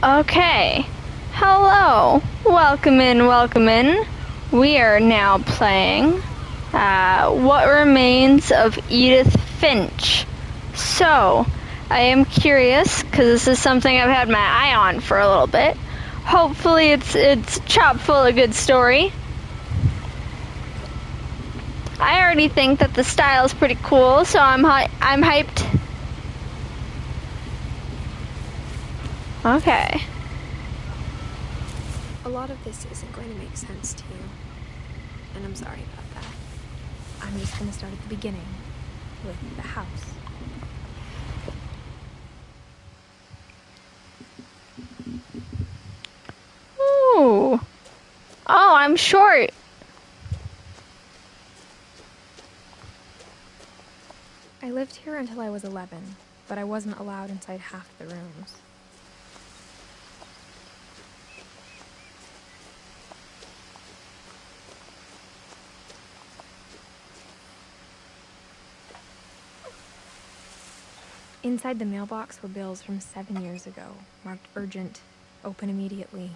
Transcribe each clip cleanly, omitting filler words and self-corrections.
Okay. Hello. Welcome in, welcome in. We are now playing What Remains of Edith Finch. So, I am curious, because this is something I've had my eye on for a little bit. Hopefully it's chock full of good story. I already think that the style is pretty cool, so I'm hyped. Okay. A lot of this isn't going to make sense to you, and I'm sorry about that. I'm just going to start at the beginning, with the house. Ooh. Oh, I'm short. I lived here until I was 11, but I wasn't allowed inside half the rooms. Inside the mailbox were bills from 7 years ago, marked urgent, open immediately.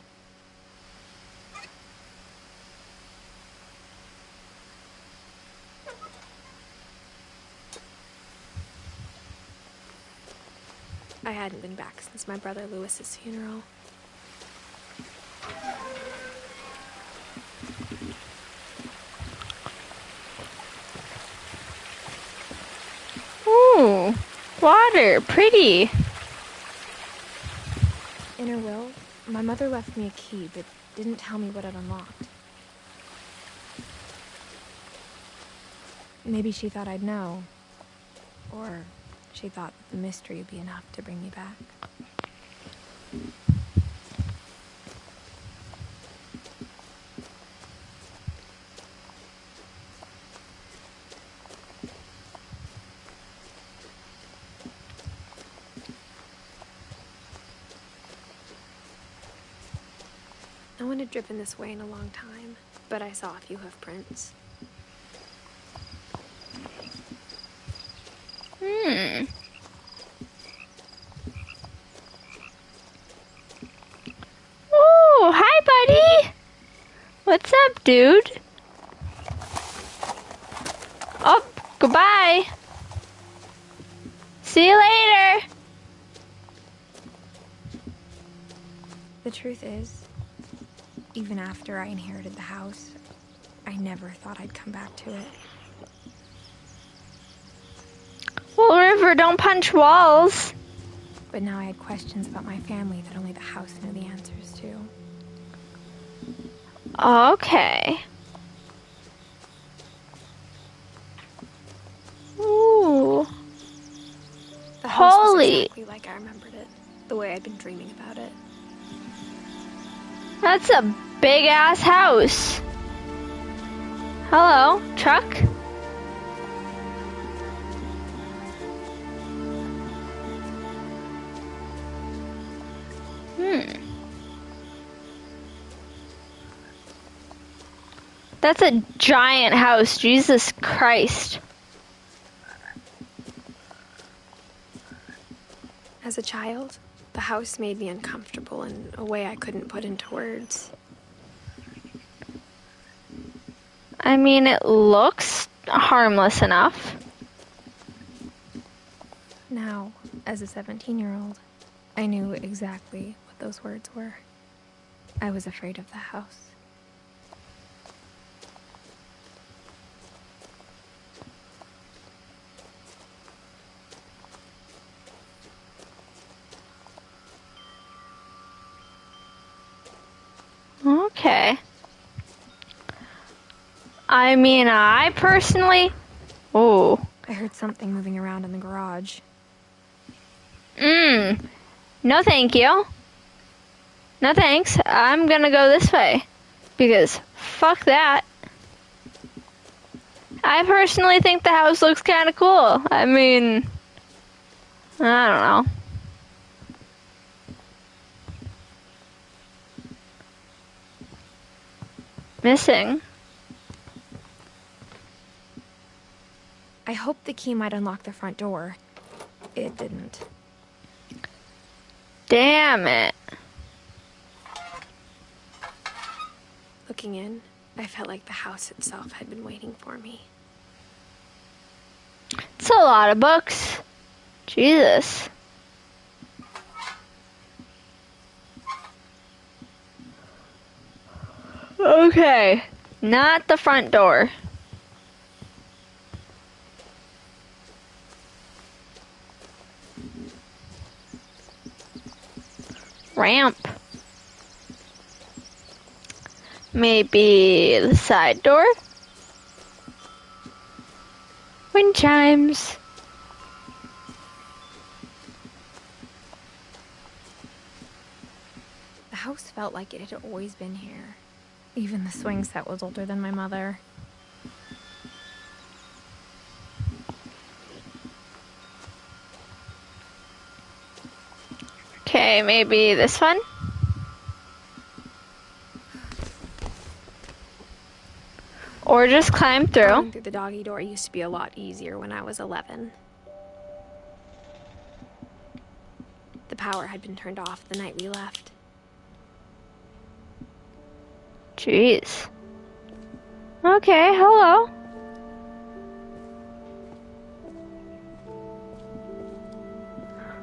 I hadn't been back since my brother Lewis's funeral. Ooh. Water. Pretty. In her will, my mother left me a key, but didn't tell me what it unlocked. Maybe she thought I'd know. Or she thought the mystery would be enough to bring me back. No one had driven this way in a long time, but I saw a few hoof prints. Ooh, hi, buddy. What's up, dude? Oh, goodbye. See you later. The truth is, even after I inherited the house, I never thought I'd come back to it. Well, River, don't punch walls. But now I had questions about my family that only the house knew the answers to. Okay. Ooh. The house was Holy. exactly like I remembered it, the way I'd been dreaming about it. That's a big-ass house. Hello, truck? That's a giant house, Jesus Christ. As a child, the house made me uncomfortable in a way I couldn't put into words. I mean, it looks harmless enough. Now, as a 17-year-old, I knew exactly what those words were. I was afraid of the house. Okay. I mean, I personally... Oh. I heard something moving around in the garage. No thank you. No thanks. I'm gonna go this way. Because fuck that. I personally think the house looks kind of cool. I mean... I don't know. Missing. I hoped the key might unlock the front door. It didn't. Damn it. Looking in, I felt like the house itself had been waiting for me. It's a lot of books. Jesus. Okay, not the front door. Ramp. Maybe the side door? Wind chimes. The house felt like it had always been here. Even the swing set was older than my mother. Okay, maybe this one? Or just climb through. Going through the doggy door used to be a lot easier when I was 11. The power had been turned off the night we left. Jeez. Okay, hello.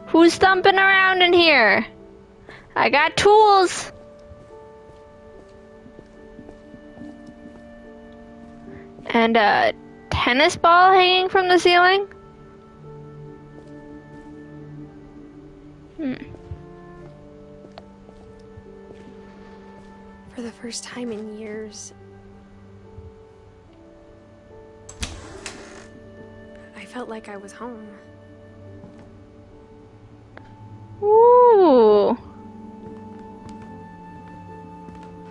Who's thumping around in here? I got tools. And a tennis ball hanging from the ceiling? For the first time in years, I felt like I was home. Ooh.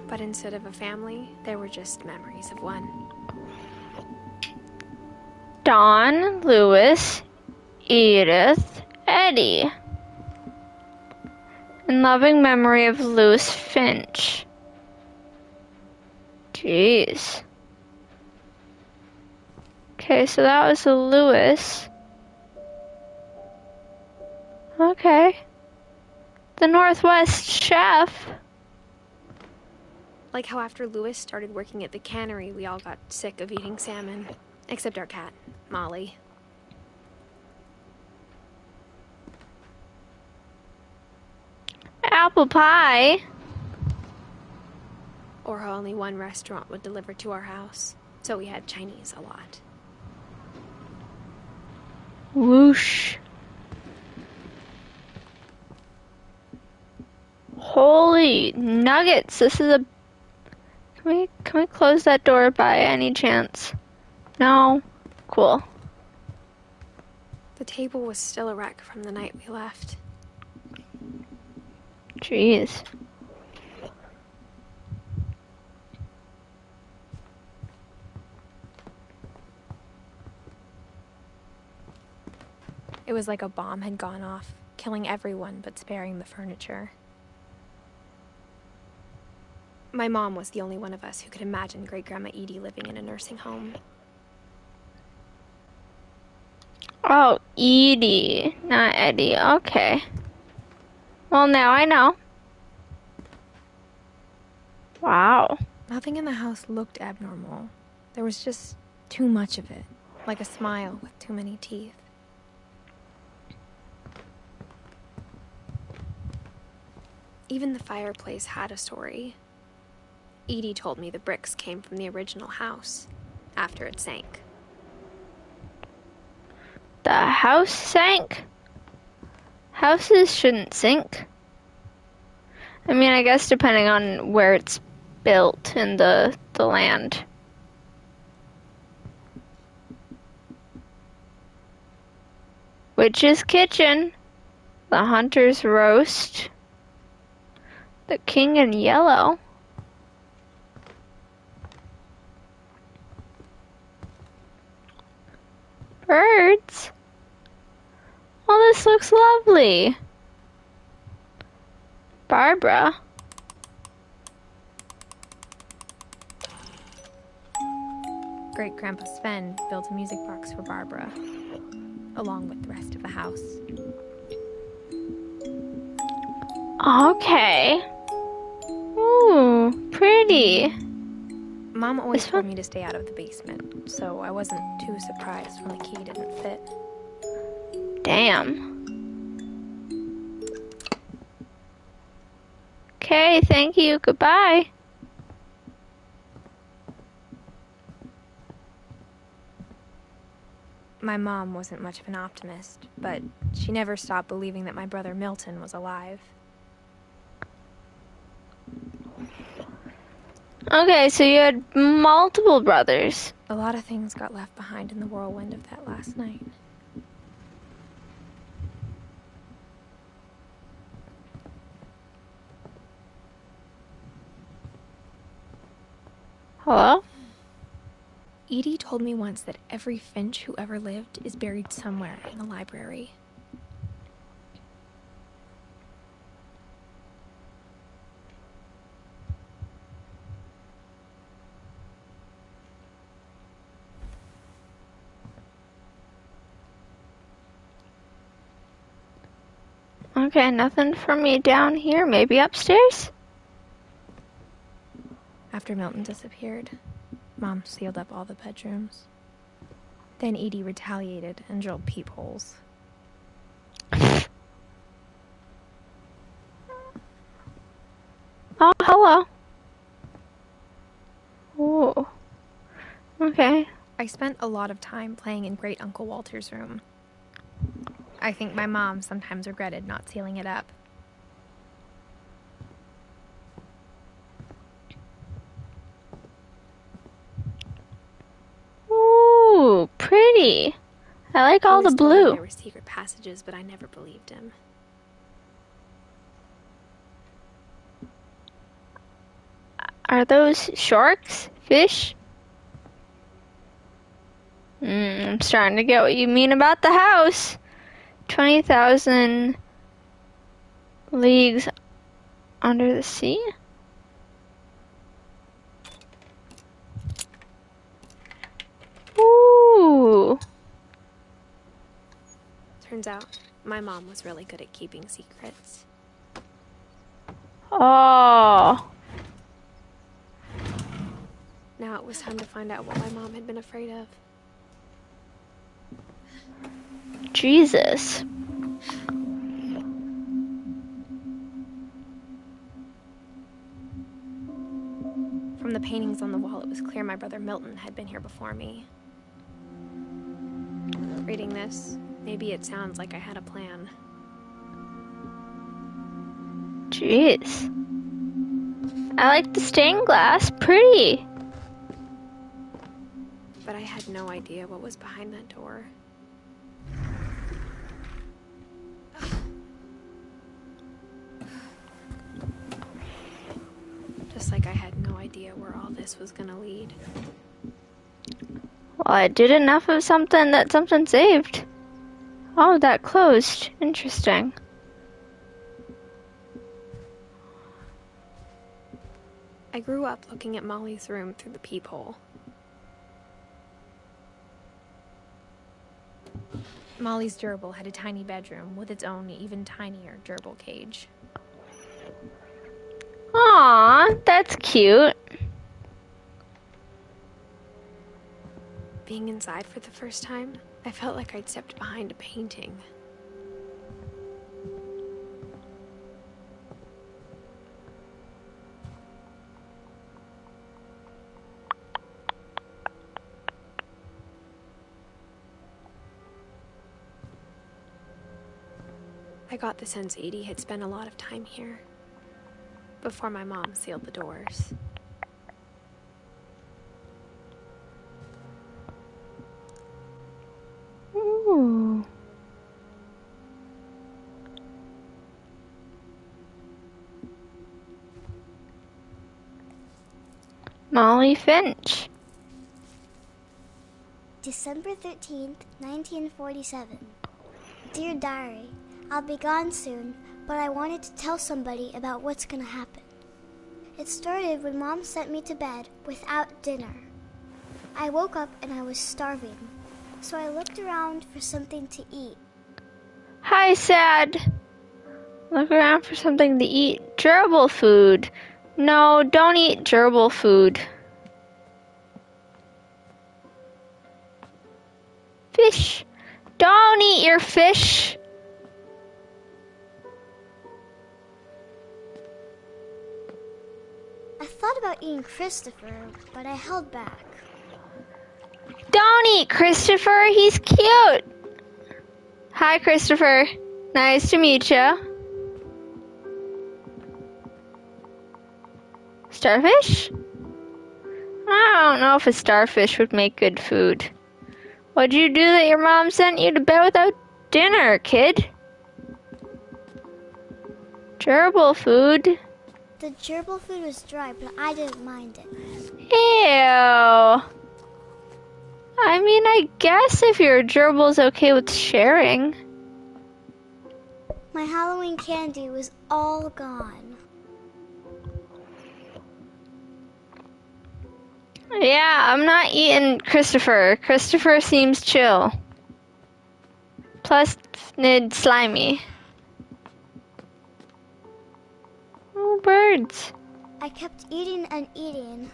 But instead of a family, there were just memories of one. Dawn, Lewis, Edith, Eddie. In loving memory of Lewis Finch. Jeez. Okay, so that was a Lewis. Okay. The Northwest Chef. Like how after Lewis started working at the cannery, we all got sick of eating salmon. Except our cat, Molly. Apple pie. Or how only one restaurant would deliver to our house. So we had Chinese a lot. Whoosh. Holy nuggets. This is a... Can we close that door by any chance? No? Cool. The table was still a wreck from the night we left. Jeez. It was like a bomb had gone off, killing everyone but sparing the furniture. My mom was the only one of us who could imagine Great-Grandma Edie living in a nursing home. Oh, Edie, not Eddie. Okay. Well, now I know. Wow. Nothing in the house looked abnormal. There was just too much of it, like a smile with too many teeth. Even the fireplace had a story. Edie told me the bricks came from the original house, after it sank. The house sank? Houses shouldn't sink. I mean, I guess depending on where it's built in the land. Witch's kitchen. The hunter's roast. The king in yellow. Birds. Oh, this looks lovely. Barbara. Great-Grandpa Sven built a music box for Barbara, along with the rest of the house. Okay. Ooh, pretty. Mom always This told one? me to stay out of the basement, so I wasn't too surprised when the key didn't fit. Damn. Okay, thank you. Goodbye. My mom wasn't much of an optimist, but she never stopped believing that my brother Milton was alive. Okay, so you had multiple brothers. A lot of things got left behind in the whirlwind of that last night. Hello? Edie told me once that every Finch who ever lived is buried somewhere in the library. Okay, nothing for me down here. Maybe upstairs? After Milton disappeared, Mom sealed up all the bedrooms. Then Edie retaliated and drilled peepholes. Oh, hello. Ooh. Okay. I spent a lot of time playing in Great Uncle Walter's room. I think my mom sometimes regretted not sealing it up. Ooh, pretty. I like all the Always told me blue. there were secret passages, but I never believed him. Are those sharks? Fish? I'm starting to get what you mean about the house. 20,000 leagues under the sea? Ooh. Turns out, my mom was really good at keeping secrets. Oh. Now it was time to find out what my mom had been afraid of. Jesus. From the paintings on the wall, it was clear my brother Milton had been here before me. Reading this, maybe it sounds like I had a plan. Jeez. I like the stained glass. Pretty. But I had no idea what was behind that door. Just like I had no idea where all this was gonna lead. Well, I did enough of something that something saved. Oh, that closed. Interesting. I grew up looking at Molly's room through the peephole. Molly's gerbil had a tiny bedroom with its own even tinier gerbil cage. Aw, that's cute. Being inside for the first time, I felt like I'd stepped behind a painting. I got the sense Edie had spent a lot of time here, before my mom sealed the doors. Ooh. Molly Finch. December 13th, 1947. Dear Diary, I'll be gone soon, but I wanted to tell somebody about what's gonna happen. It started when Mom sent me to bed without dinner. I woke up and I was starving, so I looked around for something to eat. Hi, Sad. Look around for something to eat. Gerbil food. No, don't eat gerbil food. Fish. Don't eat your fish. I thought about eating Christopher, but I held back. Don't eat Christopher. He's cute. Hi, Christopher. Nice to meet you. Starfish? I don't know if a starfish would make good food. What'd you do that your mom sent you to bed without dinner, kid? Gerbil food. The gerbil food was dry, but I didn't mind it. Ew. I mean, I guess if your gerbil's okay with sharing. My Halloween candy was all gone. Yeah, I'm not eating Christopher. Christopher seems chill. Plus, Nid slimy. Oh, birds. I kept eating and eating.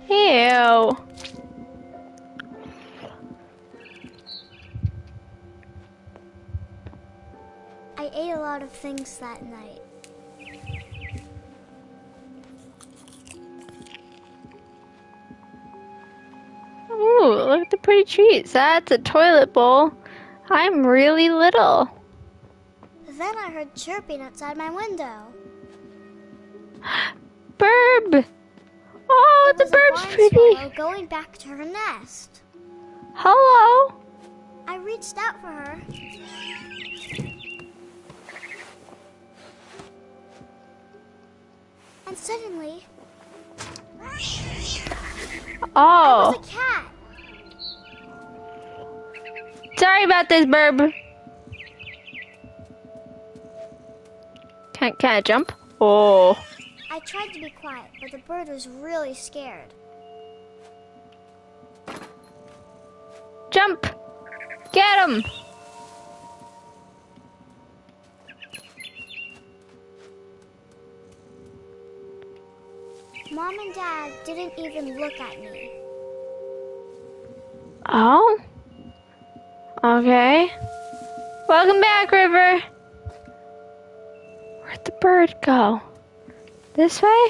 Ew. I ate a lot of things that night. Ooh, look at the pretty trees. That's a toilet bowl. I'm really little. Then I heard chirping outside my window. Burb. Oh, It the was a bird's barn pretty. swallow going back to her nest. Hello. I reached out for her. And suddenly, Oh. it was a cat. Sorry about this, Burb. Can I jump? Oh. I tried to be quiet, but the bird was really scared. Jump. Get him. Mom and Dad didn't even look at me. Oh. Okay. Welcome back, River. Where'd the bird go? This way?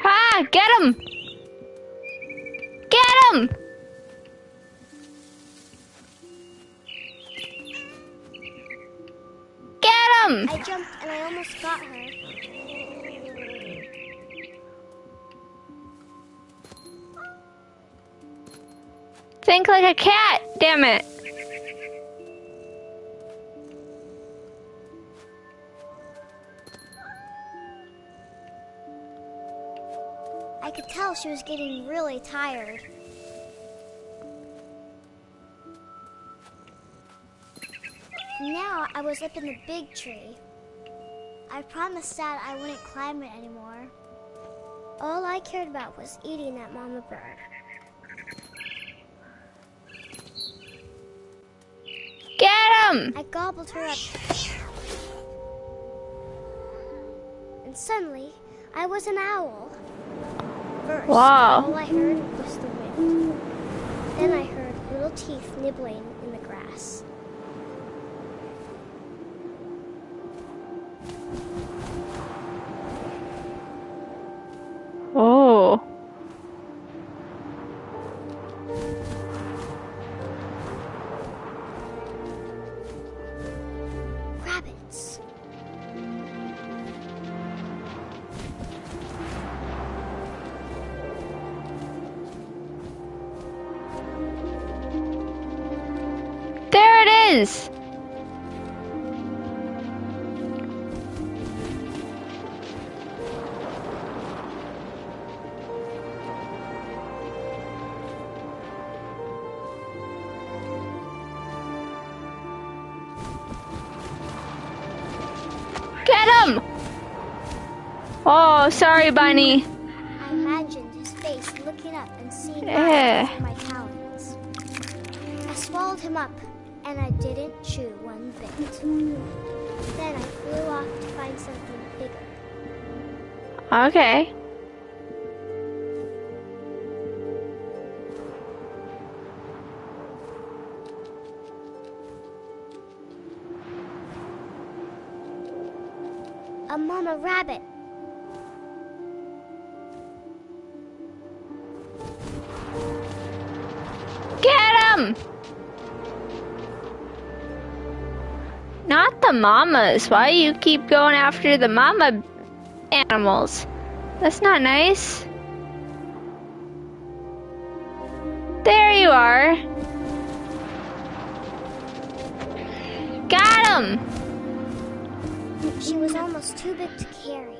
Ah, get him! Get him! Get him! I jumped and I almost got her. Think like a cat, damn it. I could tell she was getting really tired. Now I was up in the big tree. I promised Dad I wouldn't climb it anymore. All I cared about was eating that mama bird. Get him! I gobbled her up. And suddenly, I was an owl. First, Wow. all I heard was the wind. Then I heard little teeth nibbling in the grass. Oh. Rabbits. There it is! Get him! Oh, sorry, Bunny. I imagined his face looking looking up and seeing Eh. my talons. I swallowed him up, and I didn't chew one bit. Then I flew off to find something bigger. Okay. A mama rabbit. Get him! Not the mamas. Why you keep going after the mama animals? That's not nice. There you are. Got him! She was almost too big to carry.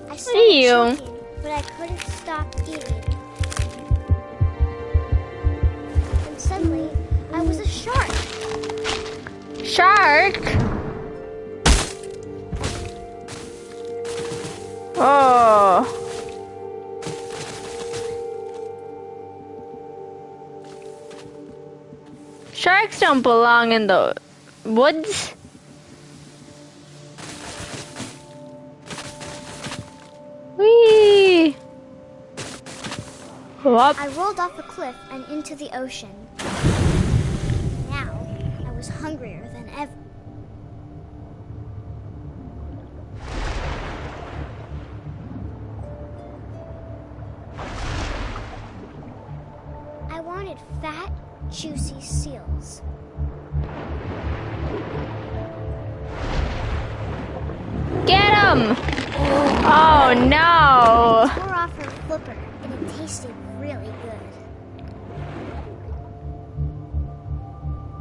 I Ew. started choking, but I couldn't stop eating. And suddenly, I was a shark. Shark? Oh. Sharks don't belong in the woods. Whee! Whoop. I rolled off a cliff and into the ocean. Now, I was hungrier than ever. I wanted fat, juicy seals. Get him! Oh no! Tore off her flipper, and it tasted really good.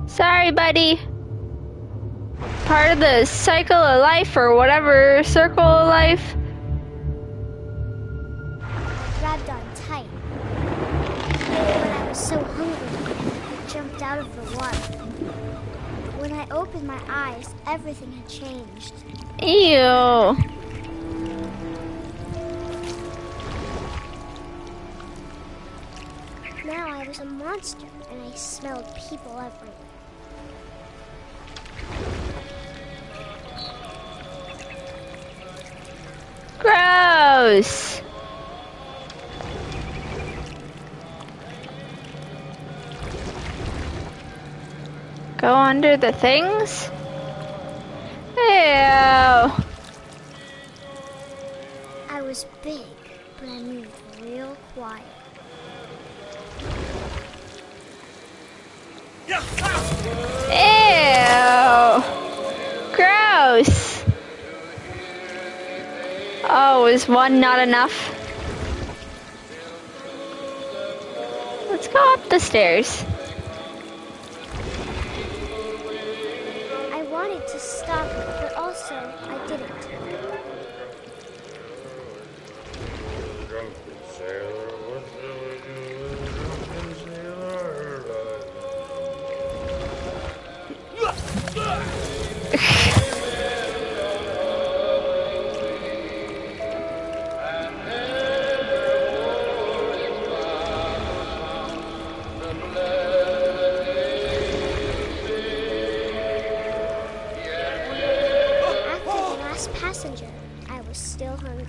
Sorry, buddy. Part of the cycle of life or whatever circle of life. I grabbed on tight. But I was so hungry, I jumped out of the water. When I opened my eyes, everything had changed. Ew. Now I was a monster, and I smelled people everywhere. Gross. Go under the things? Ew. I was big, but I moved real quiet. Ew. Gross. Oh, is one not enough? Let's go up the stairs. I wanted to stop, but also I didn't. Passenger, I was still hungry.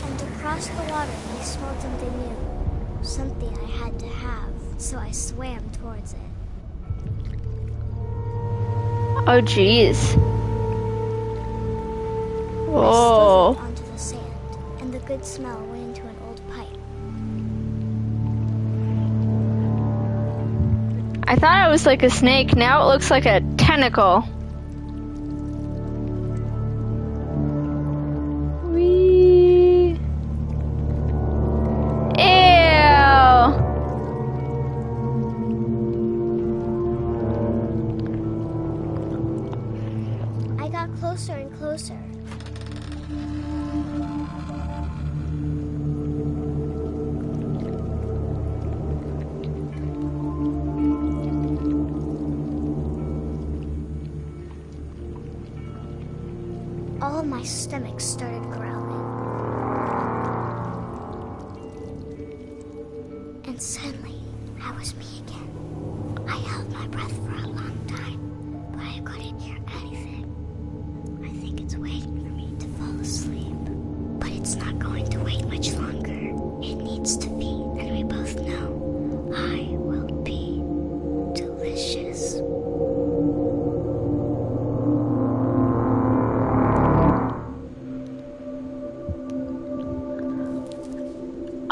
And across the water, I smelled something new. Something I had to have, so I swam towards it. Oh, jeez. I Whoa. slithered onto the sand, and the good smell went into an old pipe. I thought it was like a snake. Now it looks like a tentacle. Whee. Ew. I got closer and closer. All of my stomach started growling. asleep. But it's not going to wait much longer. It needs to be, and we both know I will be delicious.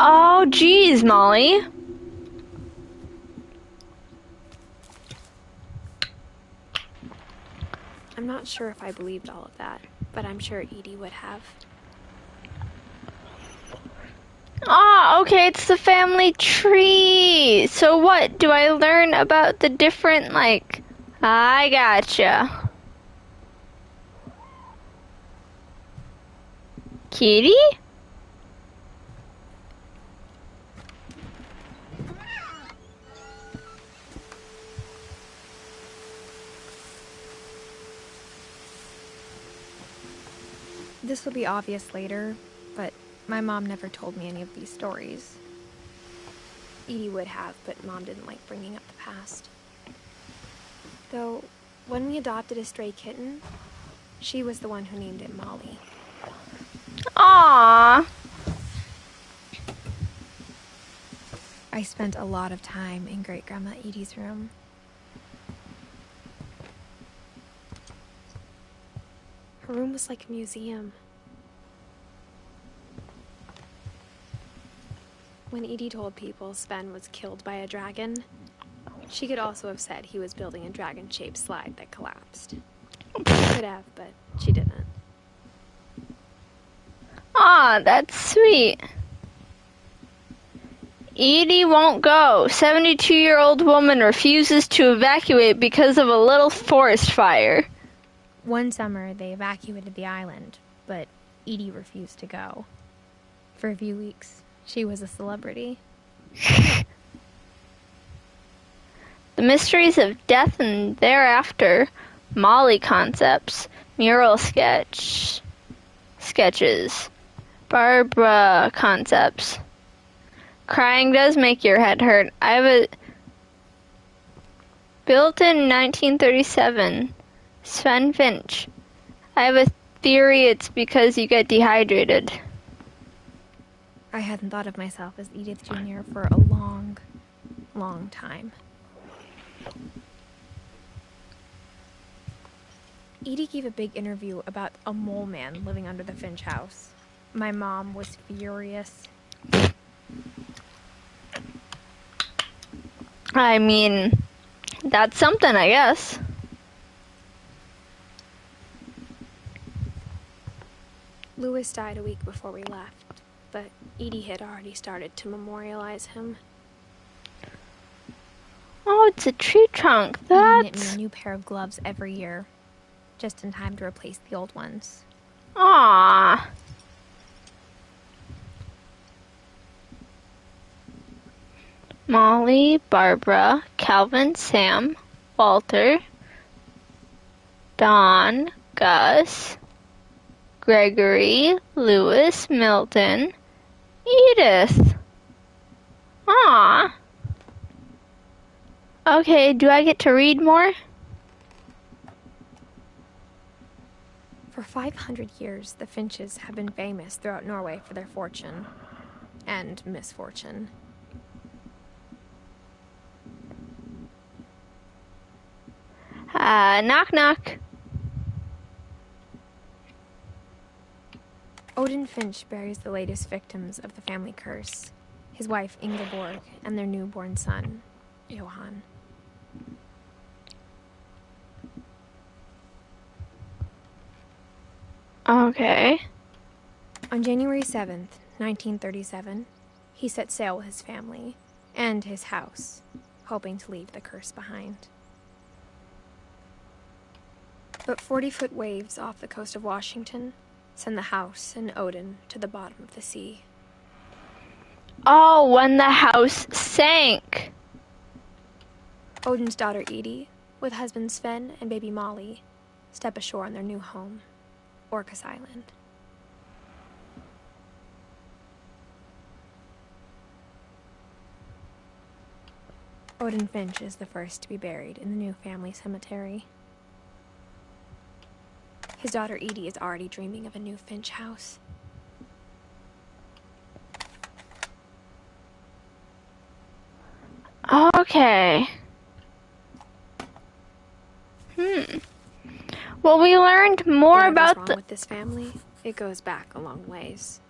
Oh, geez, Molly. I'm not sure if I believed all of that, but I'm sure Edie would have. Ah, okay, it's the family tree. So what do I learn about the different, like, I gotcha. Kitty? This will be obvious later, but my mom never told me any of these stories. Edie would have, but Mom didn't like bringing up the past. Though, when we adopted a stray kitten, she was the one who named it Molly. Aww. I spent a lot of time in Great-Grandma Edie's room. Her room was like a museum. When Edie told people Sven was killed by a dragon, she could also have said he was building a dragon-shaped slide that collapsed. She could have, but she didn't. Aw, that's sweet. Edie won't go. 72-year-old woman refuses to evacuate because of a little forest fire. One summer, they evacuated the island, but Edie refused to go. For a few weeks, she was a celebrity. The mysteries of death and thereafter. Molly concepts. Mural sketches. Barbara concepts. Crying does make your head hurt. I have a built in 1937. Sven Finch. I have a theory it's because you get dehydrated. I hadn't thought of myself as Edith Jr. for a long, long time. Edie gave a big interview about a mole man living under the Finch house. My mom was furious. I mean, that's something, I guess. Louis died a week before we left, but Edie had already started to memorialize him. Oh, it's a tree trunk. Edie knit me That's... a new pair of gloves every year, just in time to replace the old ones. Aww. Molly, Barbara, Calvin, Sam, Walter, Don, Gus, Gregory, Louis, Milton, Edith. Aww. Okay, do I get to read more? For 500 years, the Finches have been famous throughout Norway for their fortune and misfortune. Knock knock. Odin Finch buries the latest victims of the family curse, his wife Ingeborg and their newborn son, Johan. Okay. On January 7th, 1937, he set sail with his family and his house, hoping to leave the curse behind. But 40-foot waves off the coast of Washington send the house and Odin to the bottom of the sea. Oh, when the house sank. Odin's daughter Edie, with husband Sven and baby Molly, step ashore on their new home, Orcas Island. Odin Finch is the first to be buried in the new family cemetery. His daughter Edie is already dreaming of a new Finch house. Okay. Well, we learned more Whatever's about wrong the... with this family, it goes back a long ways.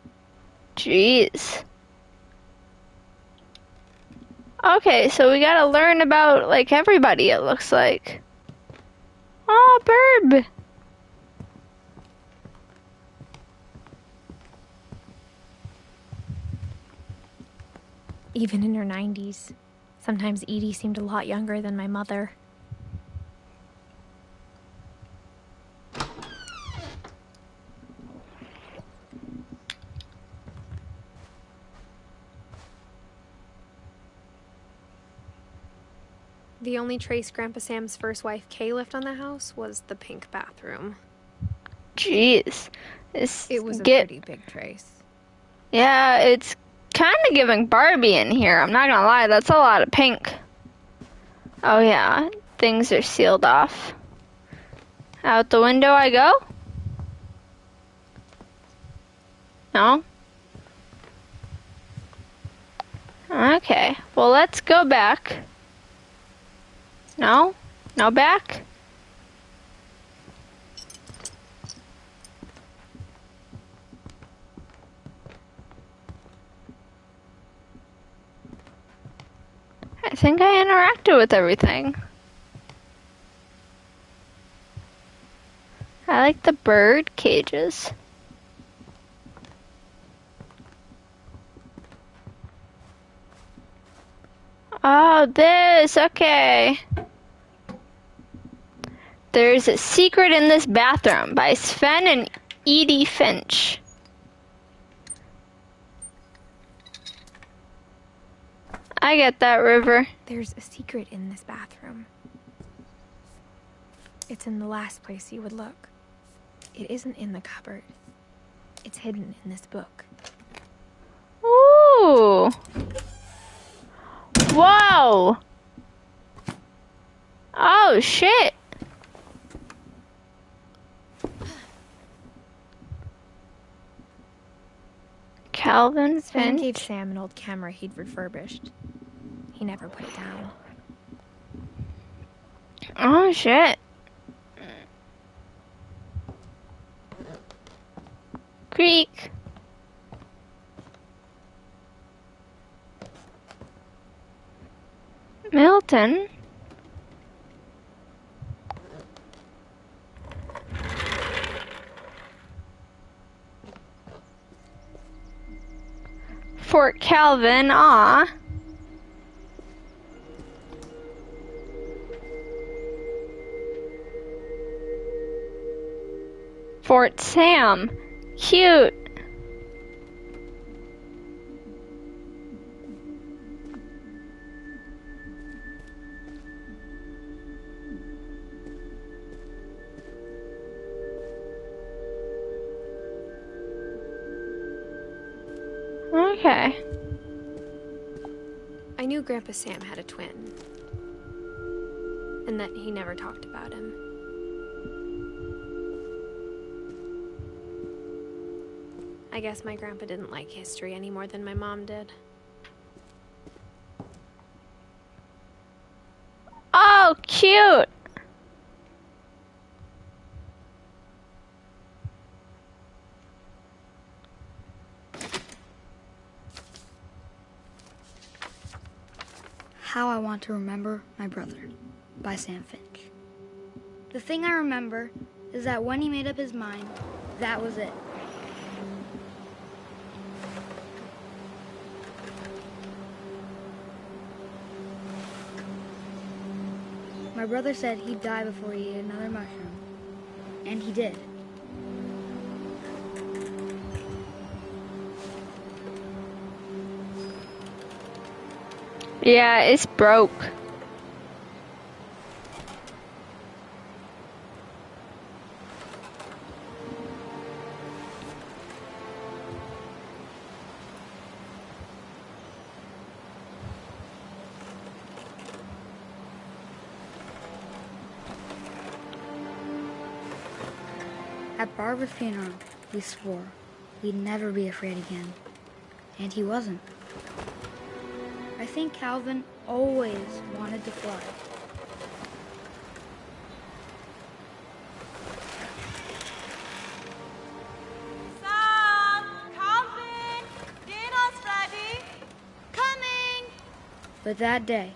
Jeez. Okay, so we gotta learn about, like, everybody, it looks like. Oh, Burb! Even in her 90s, sometimes Edie seemed a lot younger than my mother. The only trace Grandpa Sam's first wife Kay left on the house was the pink bathroom. Jeez. It was a pretty big trace. Yeah, it's kind of giving Barbie in here. I'm not gonna lie, that's a lot of pink. Oh yeah, things are sealed off. Out the window I go? No? Okay, well let's go back. No? No back? I think I interacted with everything. I like the bird cages. Oh, this, okay. There's a secret in this bathroom by Sven and Edie Finch. I get that, River. There's a secret in this bathroom. It's in the last place you would look. It isn't in the cupboard. It's hidden in this book. Ooh. Whoa. Oh, shit. Calvin Sven Finch. gave Sam an old camera he'd refurbished. He never put it down. Oh, shit. Creek. Milton. Fort Calvin, ah. Fort Sam, cute. Okay. I knew Grandpa Sam had a twin, and that he never talked about him. I guess my grandpa didn't like history any more than my mom did. Oh, cute. How I Want to Remember My Brother by Sam Finch. The thing I remember is that when he made up his mind, that was it. My brother said he'd die before he ate another mushroom, and he did. Yeah, it's broke. At Barbara's funeral, we swore we'd never be afraid again. And he wasn't. I think Calvin always wanted to fly. Sam! Calvin! Dinner's ready! Coming! But that day,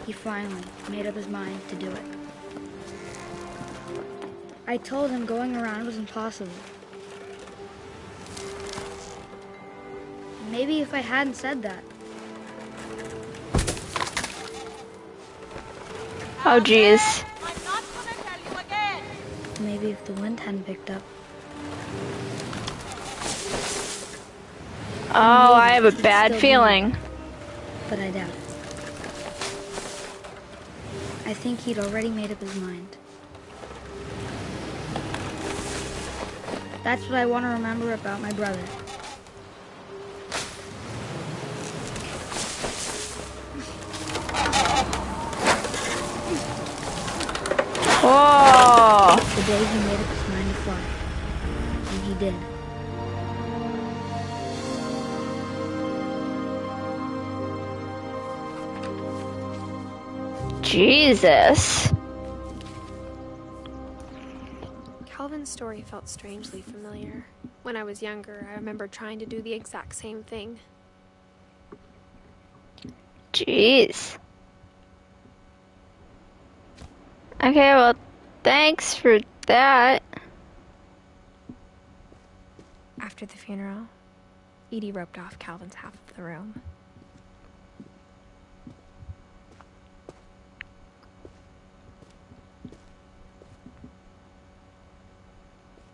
he finally made up his mind to do it. I told him going around was impossible. Maybe if I hadn't said that. Oh, jeez. I'm not gonna tell you again! Maybe if the wind hadn't picked up. Oh, I have a bad feeling. But I doubt it. I think he'd already made up his mind. That's what I want to remember about my brother. Whoa! The day he made up his mind to fly. And he did. Jesus. Calvin's story felt strangely familiar. When I was younger, I remember trying to do the exact same thing. Jeez. Okay, well, thanks for that. After the funeral, Edie roped off Calvin's half of the room.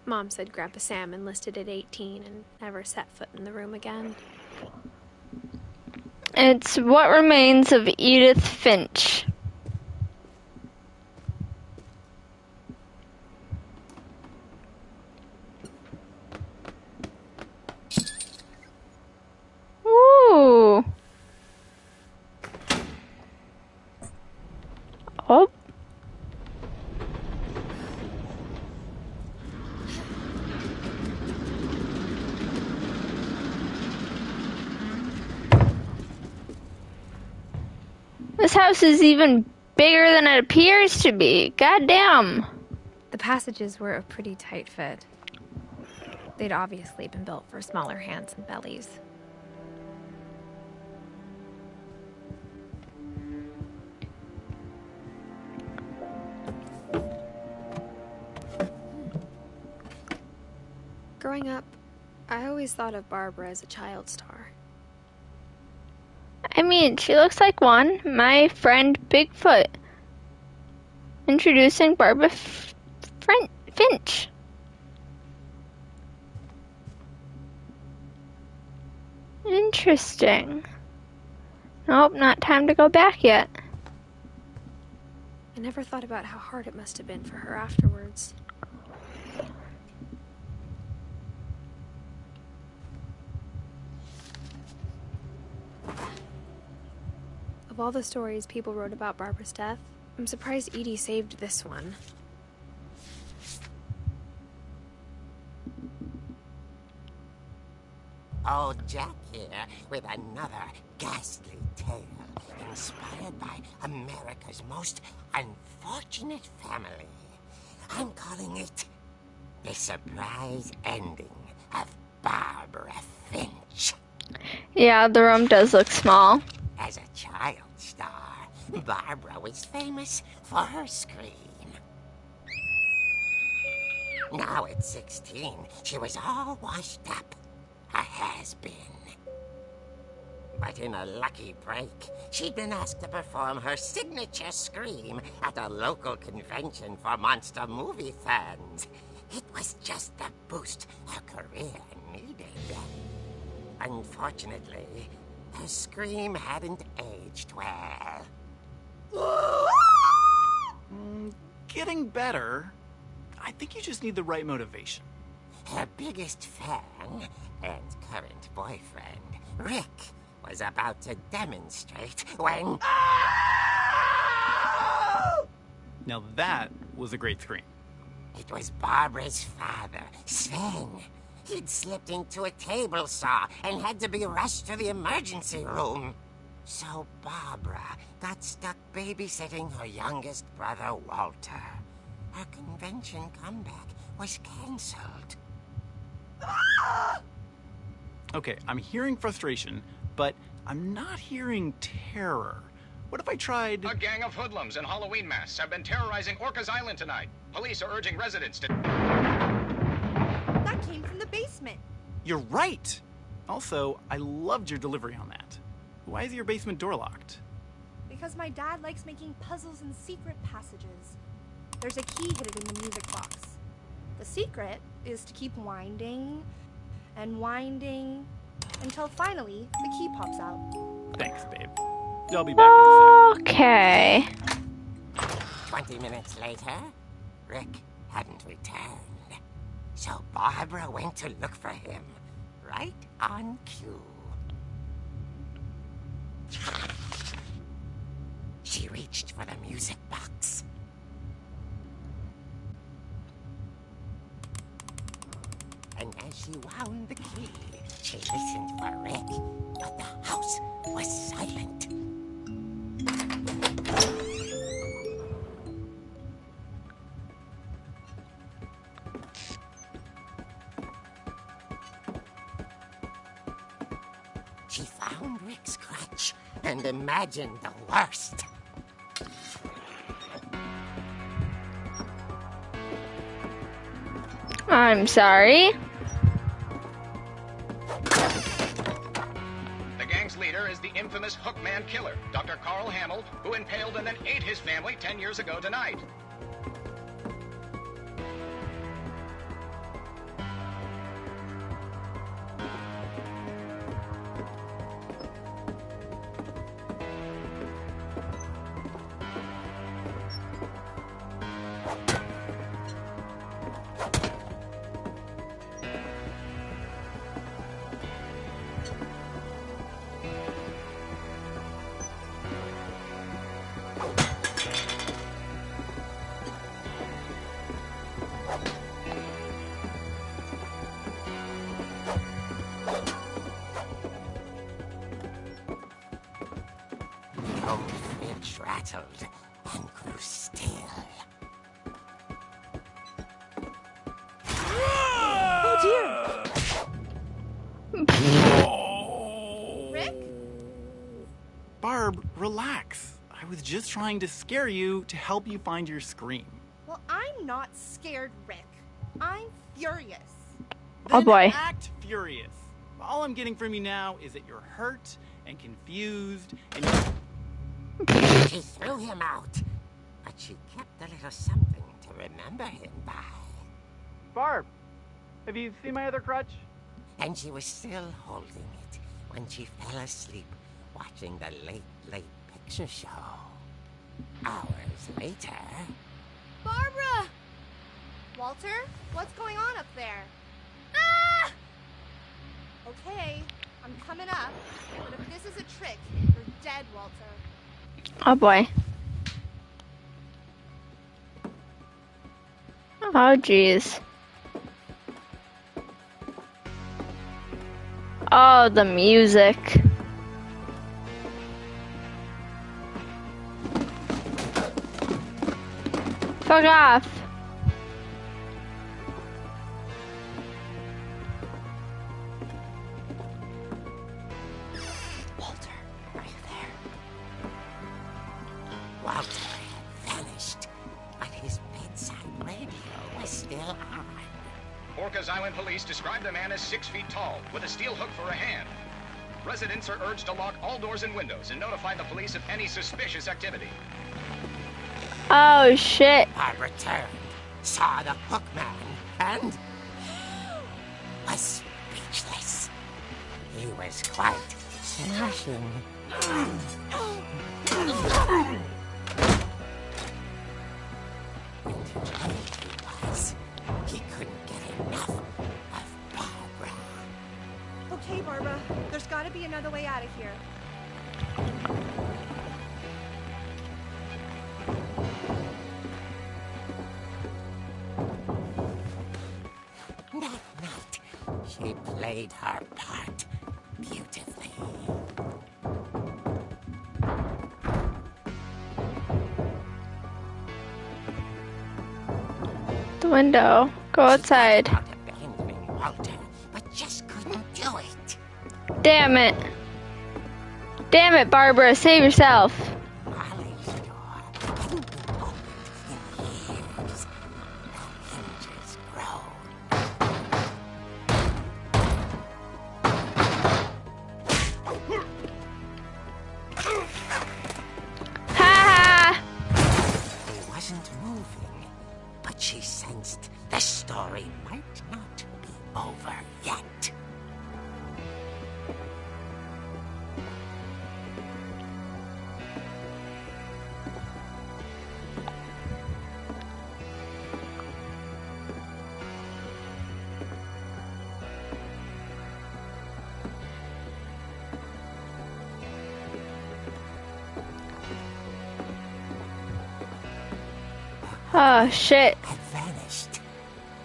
Mom said Grandpa Sam enlisted at 18 and never set foot in the room again. It's What Remains of Edith Finch. Ooh. Oh. This house is even bigger than it appears to be. Goddamn. The passages were a pretty tight fit. They'd obviously been built for smaller hands and bellies. Growing up, I always thought of Barbara as a child star. I mean, she looks like one. My friend Bigfoot. Introducing Barbara Finch. Interesting. Nope, not time to go back yet. I never thought about how hard it must have been for her afterwards. Of all the stories people wrote about Barbara's death, I'm surprised Edie saved this one. Old Jack here with another ghastly tale inspired by America's most unfortunate family. I'm calling it The Surprise Ending of Barbara Finch. Yeah, the room does look small. As a child star, Barbara was famous for her scream. Now at 16, she was all washed up. A has-been. But in a lucky break, she'd been asked to perform her signature scream at a local convention for monster movie fans. It was just the boost her career needed. Unfortunately, her scream hadn't aged well. Getting better. I think you just need the right motivation. Her biggest fan and current boyfriend, Rick, was about to demonstrate when... Now that was a great scream. It was Barbara's father, Sven. He'd slipped into a table saw and had to be rushed to the emergency room. So Barbara got stuck babysitting her youngest brother, Walter. Her convention comeback was cancelled. Okay, I'm hearing frustration, but I'm not hearing terror. What if I tried... A gang of hoodlums in Halloween masks have been terrorizing Orcas Island tonight. Police are urging residents to... That came from the basement. You're right! Also, I loved your delivery on that. Why is your basement door locked? Because my dad likes making puzzles and secret passages. There's a key hidden in the music box. The secret is to keep winding and winding until finally the key pops out. Thanks, babe. I'll be back in a second. Okay. 20 minutes later, Rick hadn't returned. So Barbara went to look for him, right on cue. She reached for the music box. And as she wound the key, she listened for Rick, but the house was silent. She found Rick's crutch and imagined the worst. I'm sorry. The gang's leader is the infamous Hookman killer, Dr. Carl Hamill, who impaled and then ate his family 10 years ago tonight. Finch rattled and grew still. Oh dear! Rick? Barb, relax. I was just trying to scare you to help you find your scream. Well, I'm not scared, Rick. I'm furious. Oh Then boy. Act furious. All I'm getting from you now is that you're hurt and confused and She threw him out, but she kept a little something to remember him by. Barb, have you seen my other crutch? And she was still holding it when she fell asleep watching the late picture show. Hours later... Barbara! Walter, what's going on up there? Ah! Okay, I'm coming up, but if this is a trick, you're dead, Walter. Oh boy. Oh jeez. Oh, the music. Fuck off. Walter, are you there? Walter had vanished, but his bedside radio was still on. Orcas Island police describe the man as 6 feet tall, with a steel hook for a hand. Residents are urged to lock all doors and windows and notify the police of any suspicious activity. Oh shit. Barbara turned, saw the hook man, and was speechless. He was quite smashing. Entertained he was. He couldn't get enough of Barbara. Okay, Barbara, there's gotta be another way out of here. She played her part beautifully. The window. Go outside. She thought about abandoning Walter, but just couldn't do it. Damn it. Damn it, Barbara. Save yourself. Molly's door hadn't been opened in years. The hinges groaned. Ha He wasn't moving, but she sensed the story might not be over yet. Oh, shit. Had vanished.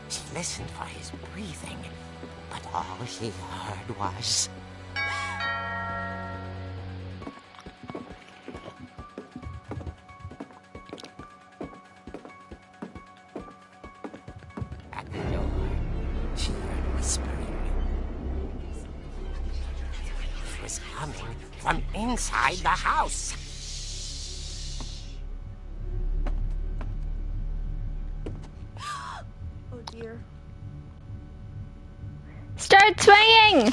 She listened for his breathing, but all she heard was... At the door, she heard whispering. It was coming from inside the house. Oh dear. Start swinging!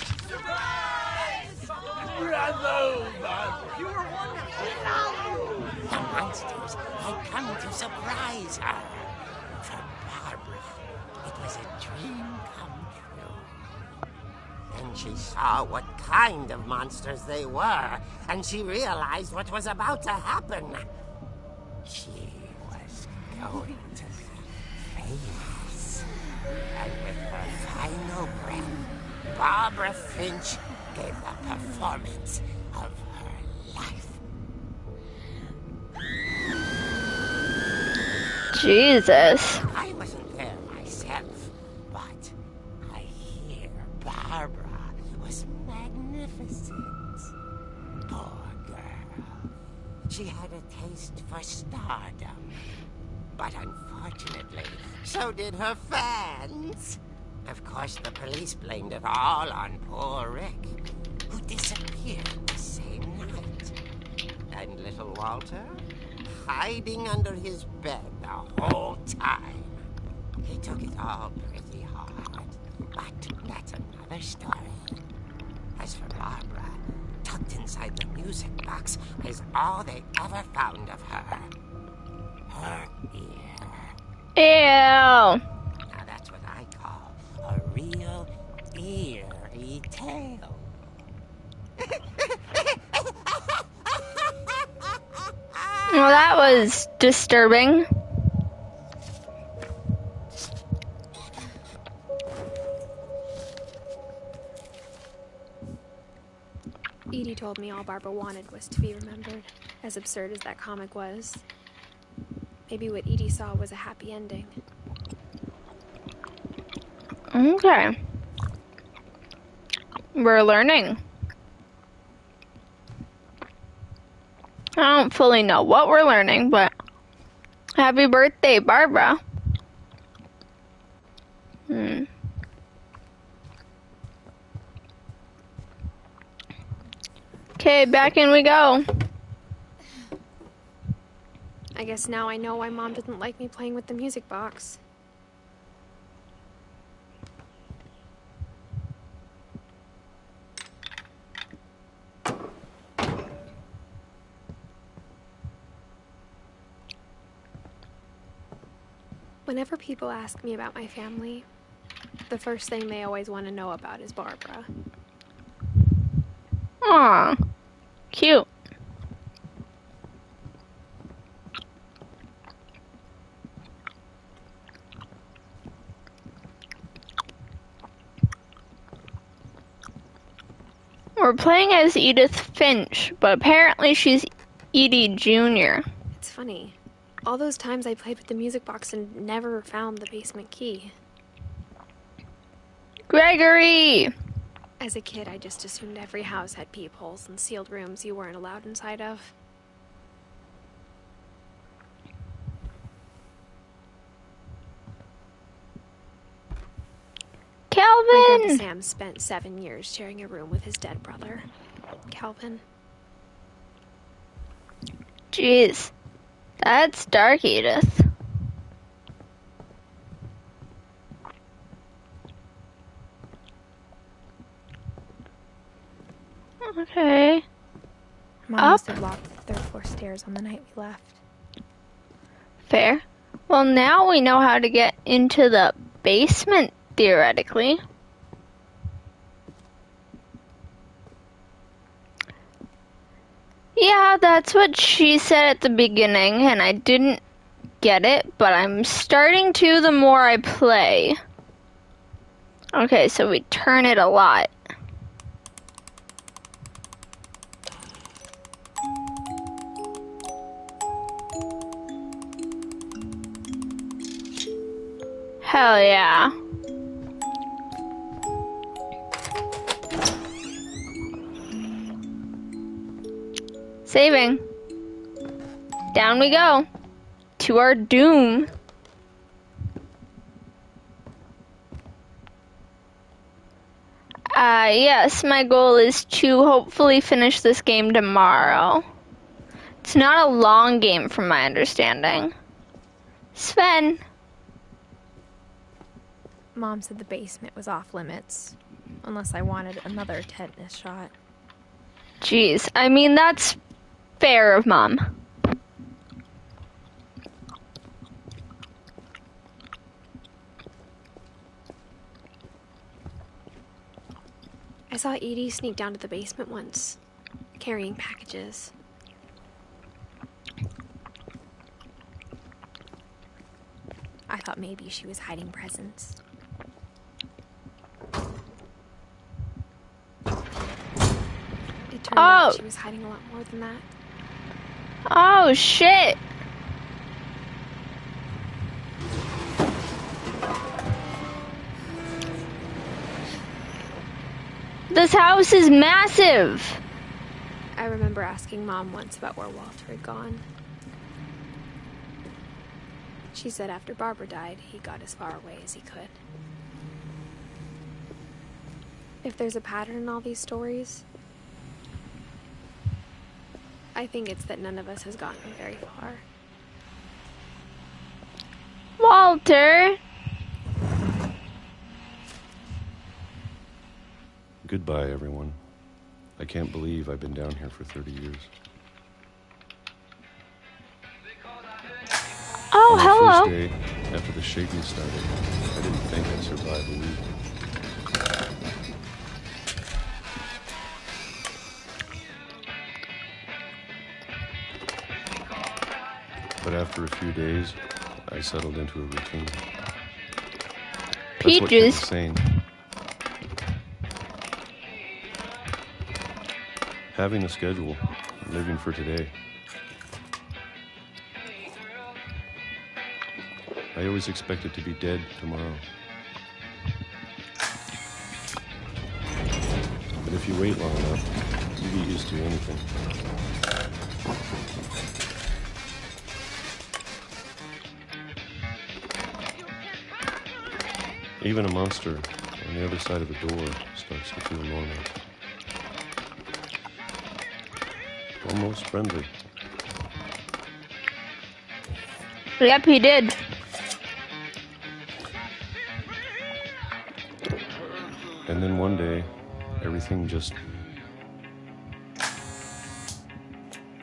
The monsters had come to surprise her. For Barbara, it was a dream come true. Then she saw what kind of monsters they were, and she realized what was about to happen. She was going to be famous. And with her final breath, Barbara Finch gave the performance of her life. Jesus. I wasn't there myself, but I hear Barbara was magnificent. Poor girl. She had a taste for stardom. But unfortunately, so did her fans. Of course, the police blamed it all on poor Rick, who disappeared the same night. And little Walter, hiding under his bed the whole time. He took it all pretty hard, but that's another story. As for Barbara, tucked inside the music box is all they ever found of her. Her ear. Ew. Now that's what I call a real eerie tale. Well, that was disturbing. Edie told me all Barbara wanted was to be remembered, as absurd as that comic was. Maybe what Edie saw was a happy ending. Okay. We're learning. I don't fully know what we're learning, but happy birthday, Barbara. Okay, back in we go. I guess now I know why Mom didn't like me playing with the music box. Whenever people ask me about my family, the first thing they always want to know about is Barbara. Aw, cute. We're playing as Edith Finch, but apparently she's Edie Jr. It's funny. All those times I played with the music box and never found the basement key. Gregory! As a kid, I just assumed every house had peepholes and sealed rooms you weren't allowed inside of. My Calvin! Grandpa Sam spent 7 years sharing a room with his dead brother, Calvin. Jeez. That's dark, Edith. Okay. Mom Up. must have locked the third floor stairs on the night we left. Fair. Well, now we know how to get into the basement, theoretically. Yeah, that's what she said at the beginning, and I didn't get it, but I'm starting to the more I play. Okay, so we turn it a lot. Hell yeah. Saving. Down we go. To our doom. Yes, my goal is to hopefully finish this game tomorrow. It's not a long game from my understanding. Sven. Mom said the basement was off limits, unless I wanted another tetanus shot. Jeez, I mean, that's fair of Mom. I saw Edie sneak down to the basement once, carrying packages. I thought maybe she was hiding presents. It turned out she was hiding a lot more than that. Oh, shit. This house is massive. I remember asking Mom once about where Walter had gone. She said after Barbara died, he got as far away as he could. If there's a pattern in all these stories, I think it's that none of us has gotten very far. Walter. Goodbye, everyone. I can't believe I've been down here for 30 years. Oh, On the hello. first day, after the shaking started, I didn't think I'd survive a week. But after a few days, I settled into a routine. That's what kept me Peaches. sane. Having a schedule, living for today. I always expected to be dead tomorrow. But if you wait long enough, you get used to anything. Even a monster on the other side of the door starts to feel normal. Almost friendly. Yep, he did. And then one day, everything just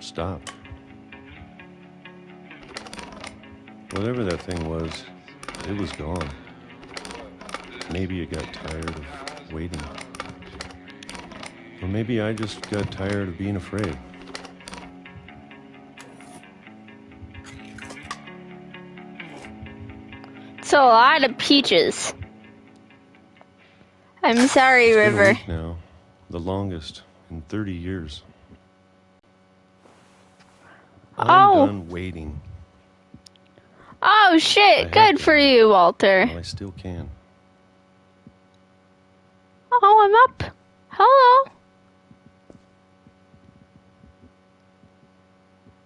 stopped. Whatever that thing was, it was gone. Maybe it got tired of waiting. Or maybe I just got tired of being afraid. It's a lot of peaches. I'm sorry, It's been a River. week now, the longest in 30 years. I'm done waiting. Oh, I shit. have Good to, for you, Walter. while I still can. Oh, I'm up. Hello.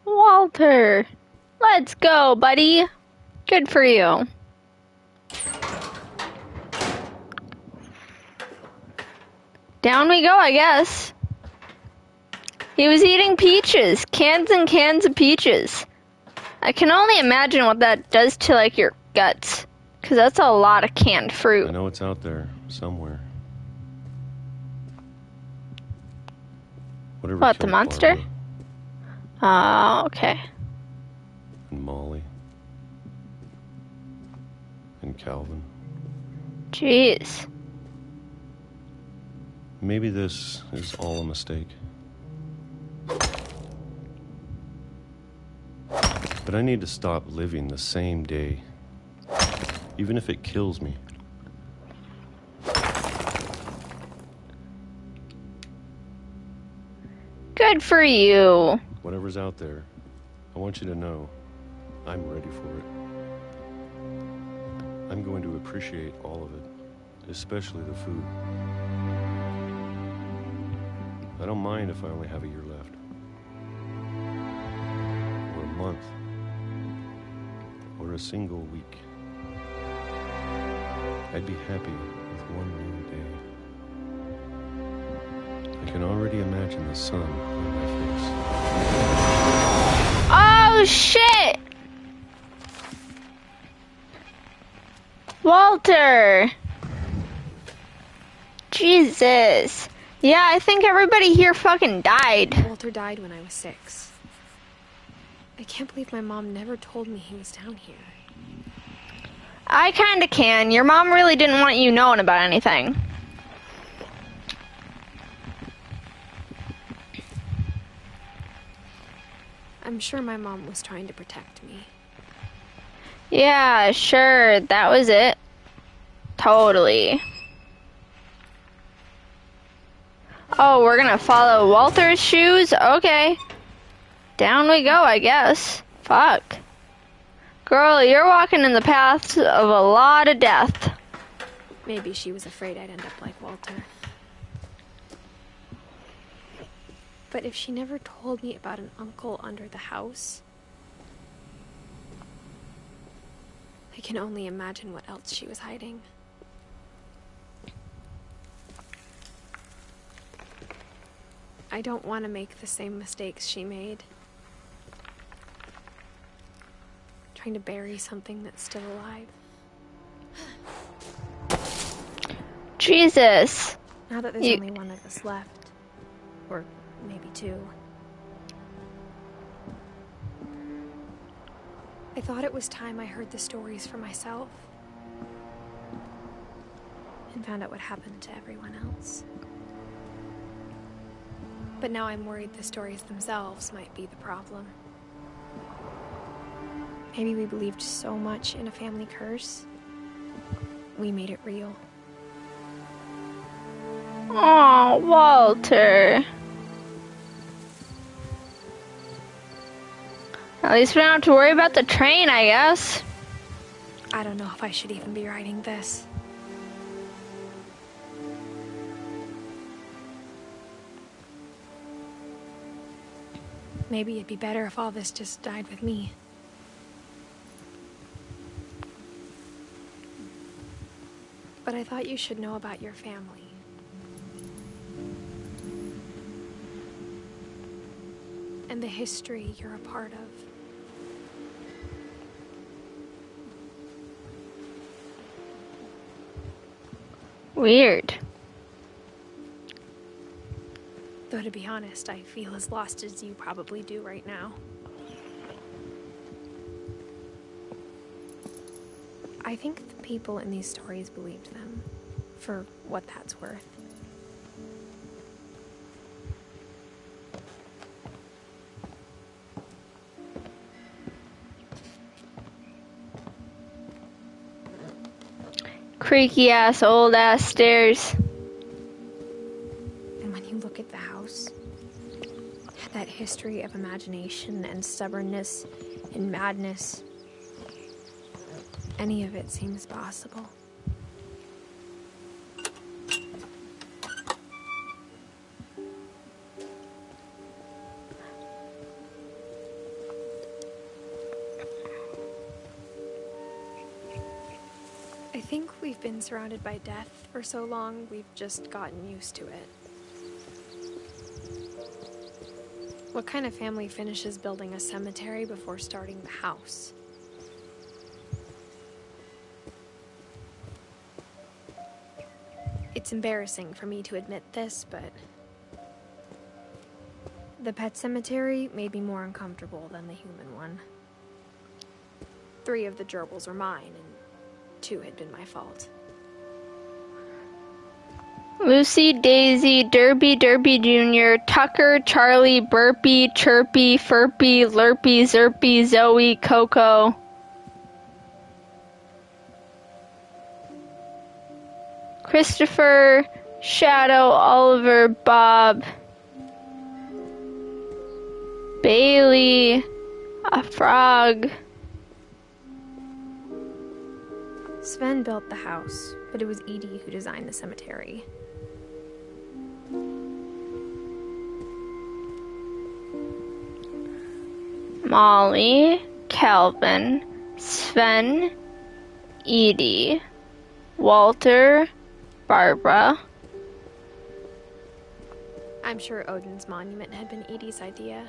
Walter. Let's go, buddy. Good for you. Down we go, I guess. He was eating peaches. Cans and cans of peaches. I can only imagine what that does to, like, your guts. Because that's a lot of canned fruit. I know it's out there somewhere. Whatever. What, the killed monster? Barbara Oh, okay. and Molly and Calvin. Jeez. Maybe this is all a mistake. But I need to stop living the same day, even if it kills me. Good for you. Whatever's out there, I want you to know I'm ready for it. I'm going to appreciate all of it, especially the food. I don't mind if I only have a year left, or a month, or a single week. I'd be happy with one new day. I can already imagine the sun on my face. Oh, shit! Walter! Jesus. Yeah, I think everybody here fucking died. Walter died when I was 6. I can't believe my mom never told me he was down here. I kinda can. Your mom really didn't want you knowing about anything. I'm sure my mom was trying to protect me. Yeah, sure, that was it. Totally. Oh, we're gonna follow Walter's shoes? Okay. Down we go, I guess. Fuck. Girl, you're walking in the paths of a lot of death. Maybe she was afraid I'd end up like Walter. But if she never told me about an uncle under the house, I can only imagine what else she was hiding. I don't want to make the same mistakes she made. Trying to bury something that's still alive. Jesus. Now that there's only one of us left, or maybe 2. I thought it was time I heard the stories for myself and found out what happened to everyone else. But now I'm worried the stories themselves might be the problem. Maybe we believed so much in a family curse, we made it real. Oh, Walter. At least we don't have to worry about the train, I guess. I don't know if I should even be writing this. Maybe it'd be better if all this just died with me. But I thought you should know about your family. And the history you're a part of. Weird. Though to be honest, I feel as lost as you probably do right now. I think the people in these stories believed them, for what that's worth. Creaky ass, old ass stairs. And when you look at the house, that history of imagination and stubbornness and madness, any of it seems possible. think we've been surrounded by death for so long, we've just gotten used to it. What kind of family finishes building a cemetery before starting the house? It's embarrassing for me to admit this, but the pet cemetery made me more uncomfortable than the human one. 3 of the gerbils were mine, and 2 had been my fault. Lucy, Daisy, Derby, Derby Jr., Tucker, Charlie, Burpy, Chirpy, Furpy, Lurpy, Zerpy, Zoe, Coco. Christopher, Shadow, Oliver, Bob, Bailey, a frog. Sven built the house, but it was Edie who designed the cemetery. Molly, Calvin, Sven, Edie, Walter, Barbara. I'm sure Odin's monument had been Edie's idea.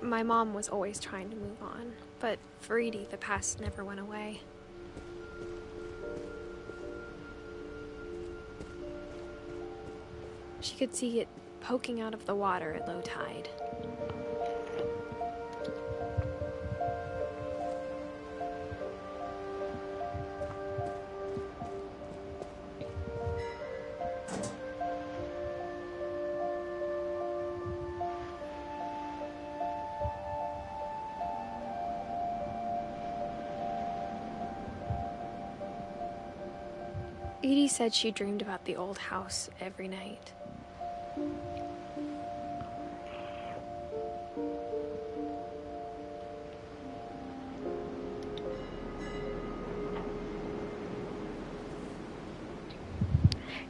My mom was always trying to move on, but for Edie, the past never went away. She could see it poking out of the water at low tide. Edie said she dreamed about the old house every night.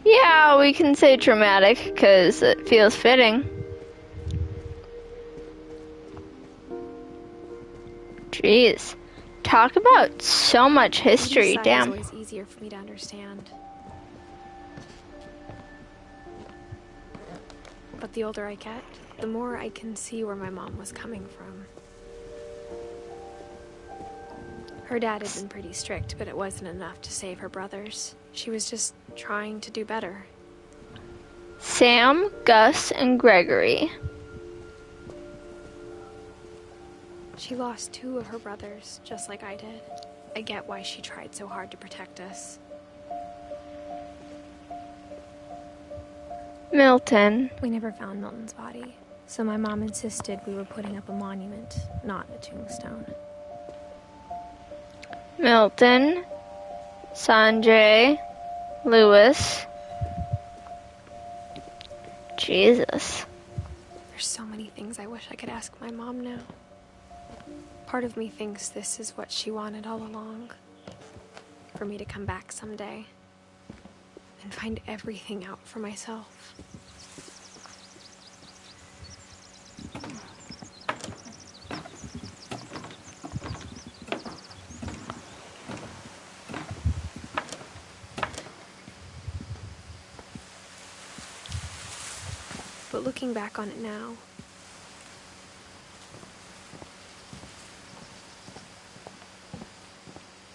Yeah, we can say dramatic because it feels fitting. Jeez. Talk about so much history, damn. It's always easier for me to understand. But the older I get, the more I can see where my mom was coming from. Her dad had been pretty strict, but it wasn't enough to save her brothers. She was just trying to do better. Sam, Gus, and Gregory. She lost 2 of her brothers, just like I did. I get why she tried so hard to protect us. Milton. We never found Milton's body, so my mom insisted we were putting up a monument, not a tombstone. Milton. Sanjay. Lewis. Jesus. There's so many things I wish I could ask my mom now. Part of me thinks this is what she wanted all along. For me to come back someday and find everything out for myself. But looking back on it now,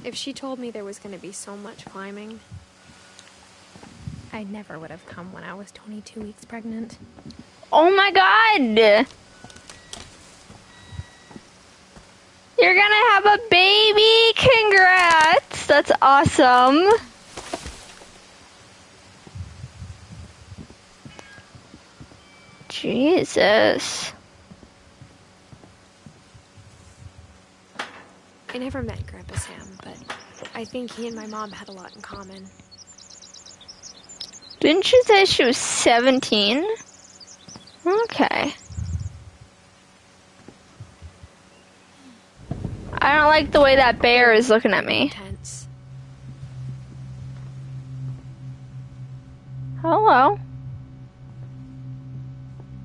if she told me there was going to be so much climbing, I never would have come when I was 22 weeks pregnant. Oh my god! You're gonna have a baby! Congrats! That's awesome! Jesus. I never met Grandpa Sam, but I think he and my mom had a lot in common. Didn't she say she was 17? Okay. I don't like the way that bear is looking at me. Intense. Hello.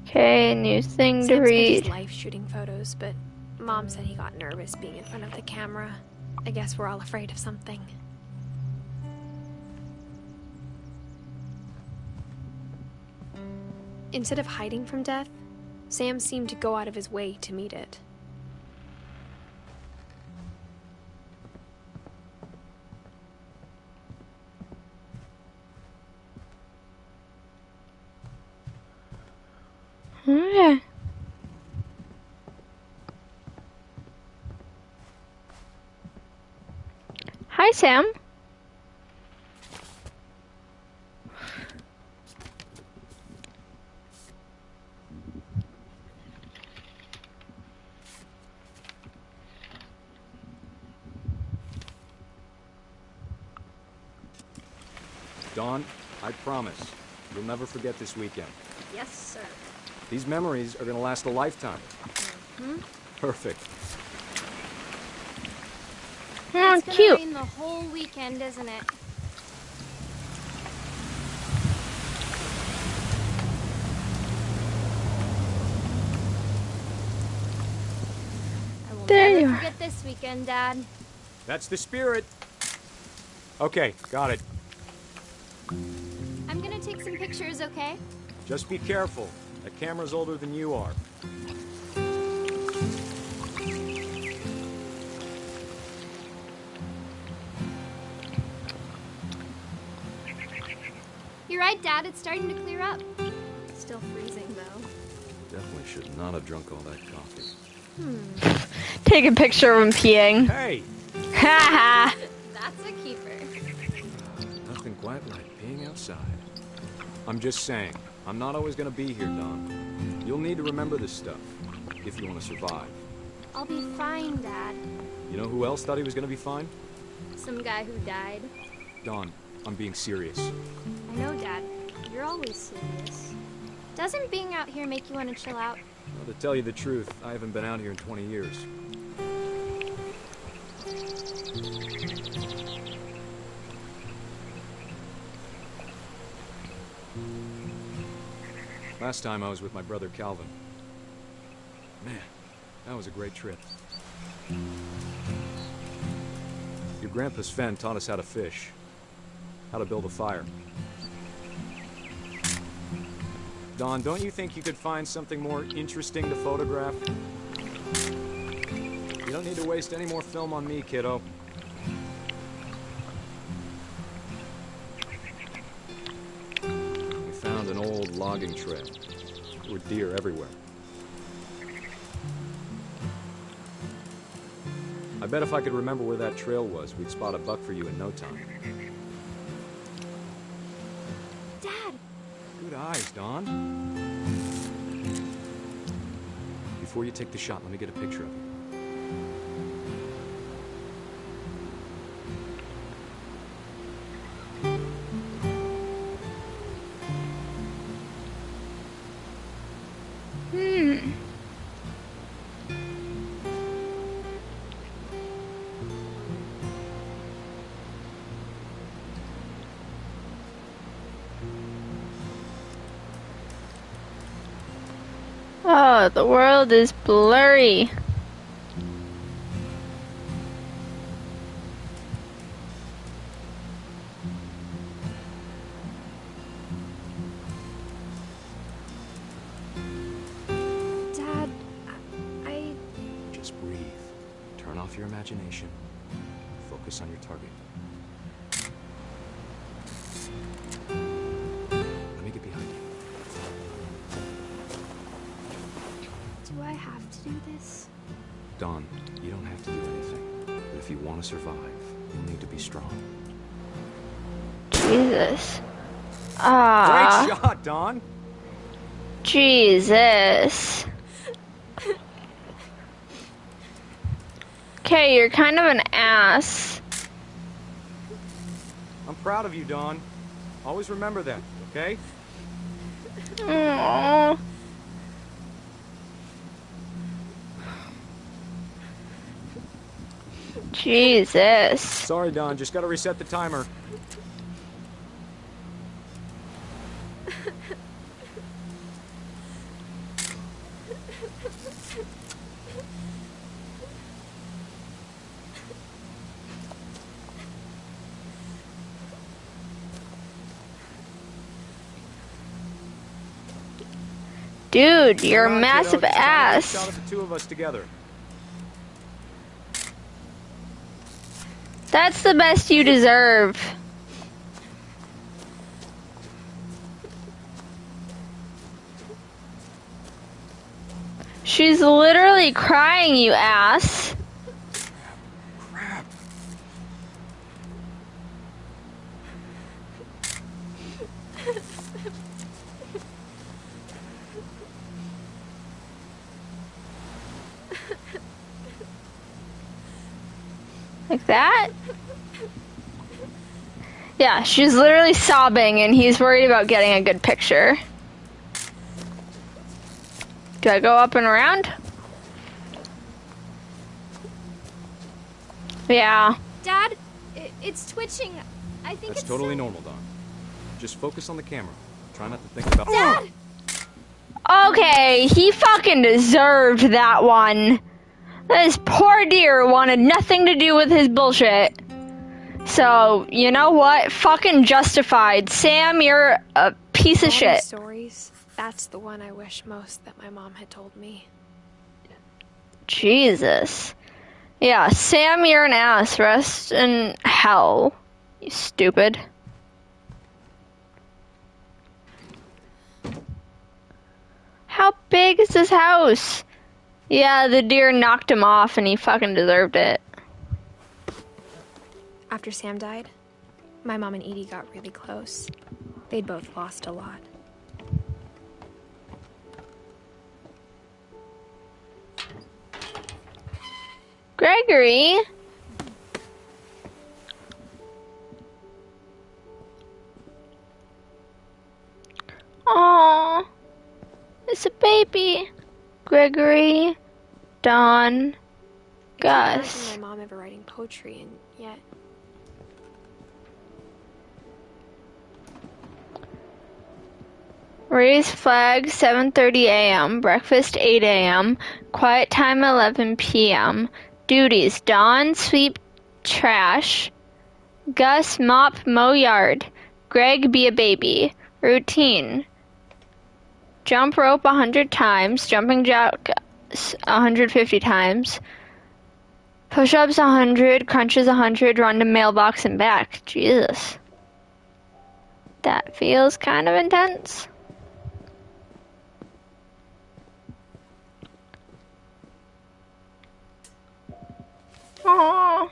Okay, new thing to Sam spent read. his life shooting photos, but Mom said he got nervous being in front of the camera. I guess we're all afraid of something. Instead of hiding from death, Sam seemed to go out of his way to meet it. Okay. Hi, Sam. Dawn, I promise, you'll never forget this weekend. Yes, sir. These memories are gonna last a lifetime. Perfect. Oh, It's gonna cute. rain the whole weekend, isn't it? I will There you never are. forget this weekend, Dad. That's the spirit. Okay, got it. I'm gonna take some pictures, okay? Just be careful. That camera's older than you are. You're right, Dad. It's starting to clear up. Still freezing, though. Definitely should not have drunk all that coffee. Take a picture of him peeing. Hey! Ha ha. That's a keeper. Nothing quite like being outside. I'm just saying, I'm not always gonna be here, Don. You'll need to remember this stuff, if you want to survive. I'll be fine, Dad. You know who else thought he was gonna be fine? Some guy who died. Don, I'm being serious. I know, Dad. You're always serious. Doesn't being out here make you want to chill out? Well, to tell you the truth, I haven't been out here in 20 years. Last time I was with my brother Calvin. Man, that was a great trip. Your grandpa Sven taught us how to fish, how to build a fire. Don, don't you think you could find something more interesting to photograph? You don't need to waste any more film on me, kiddo. We found an old logging trail. There were deer everywhere. I bet if I could remember where that trail was, we'd spot a buck for you in no time. Dad! Good eyes, Don. Before you take the shot, let me get a picture of you. Oh, the world is blurry. Dad, I... Just breathe. Turn off your imagination. Focus on your target. Let me get behind you. Do I have to do this? Don, you don't have to do anything. But if you want to survive, you'll need to be strong. Jesus. Ah. Great shot, Don! Jesus. Okay, you're kind of an ass. I'm proud of you, Don. Always remember that, okay? Aww. Jesus. Sorry, Don. Just gotta reset the timer. Dude, you're a Hang on, massive kiddo. Just trying to get a shot ass. of the two of us together. That's the best you deserve. She's literally crying, you ass. Crap. Like that? Yeah, she's literally sobbing and he's worried about getting a good picture. Do I go up and around? Yeah. Dad, it's twitching. I think That's it's totally normal, Don. Just focus on the camera. Try not to think about... Dad! Okay, he fucking deserved that one. This poor deer wanted nothing to do with his bullshit. So, you know what? Fucking justified. Sam, you're a piece of All shit. these stories, that's the one I wish most that my mom had told me. Jesus. Yeah, Sam, you're an ass. Rest in hell. You stupid. How big is this house? Yeah, the deer knocked him off and he fucking deserved it. After Sam died, my mom and Edie got really close. They'd both lost a lot. Gregory? Aww. It's a baby. Gregory, Dawn, I can't Gus. imagine my mom ever writing poetry, and yet Raise flag 7:30 a.m. Breakfast 8 a.m. Quiet time 11 p.m. Duties: Dawn sweep trash. Gus mop mow yard. Greg be a baby. Routine: jump rope 100 times. Jumping jack 150 times. Push-ups 100. Crunches 100. Run to mailbox and back. Jesus. That feels kind of intense. Aww.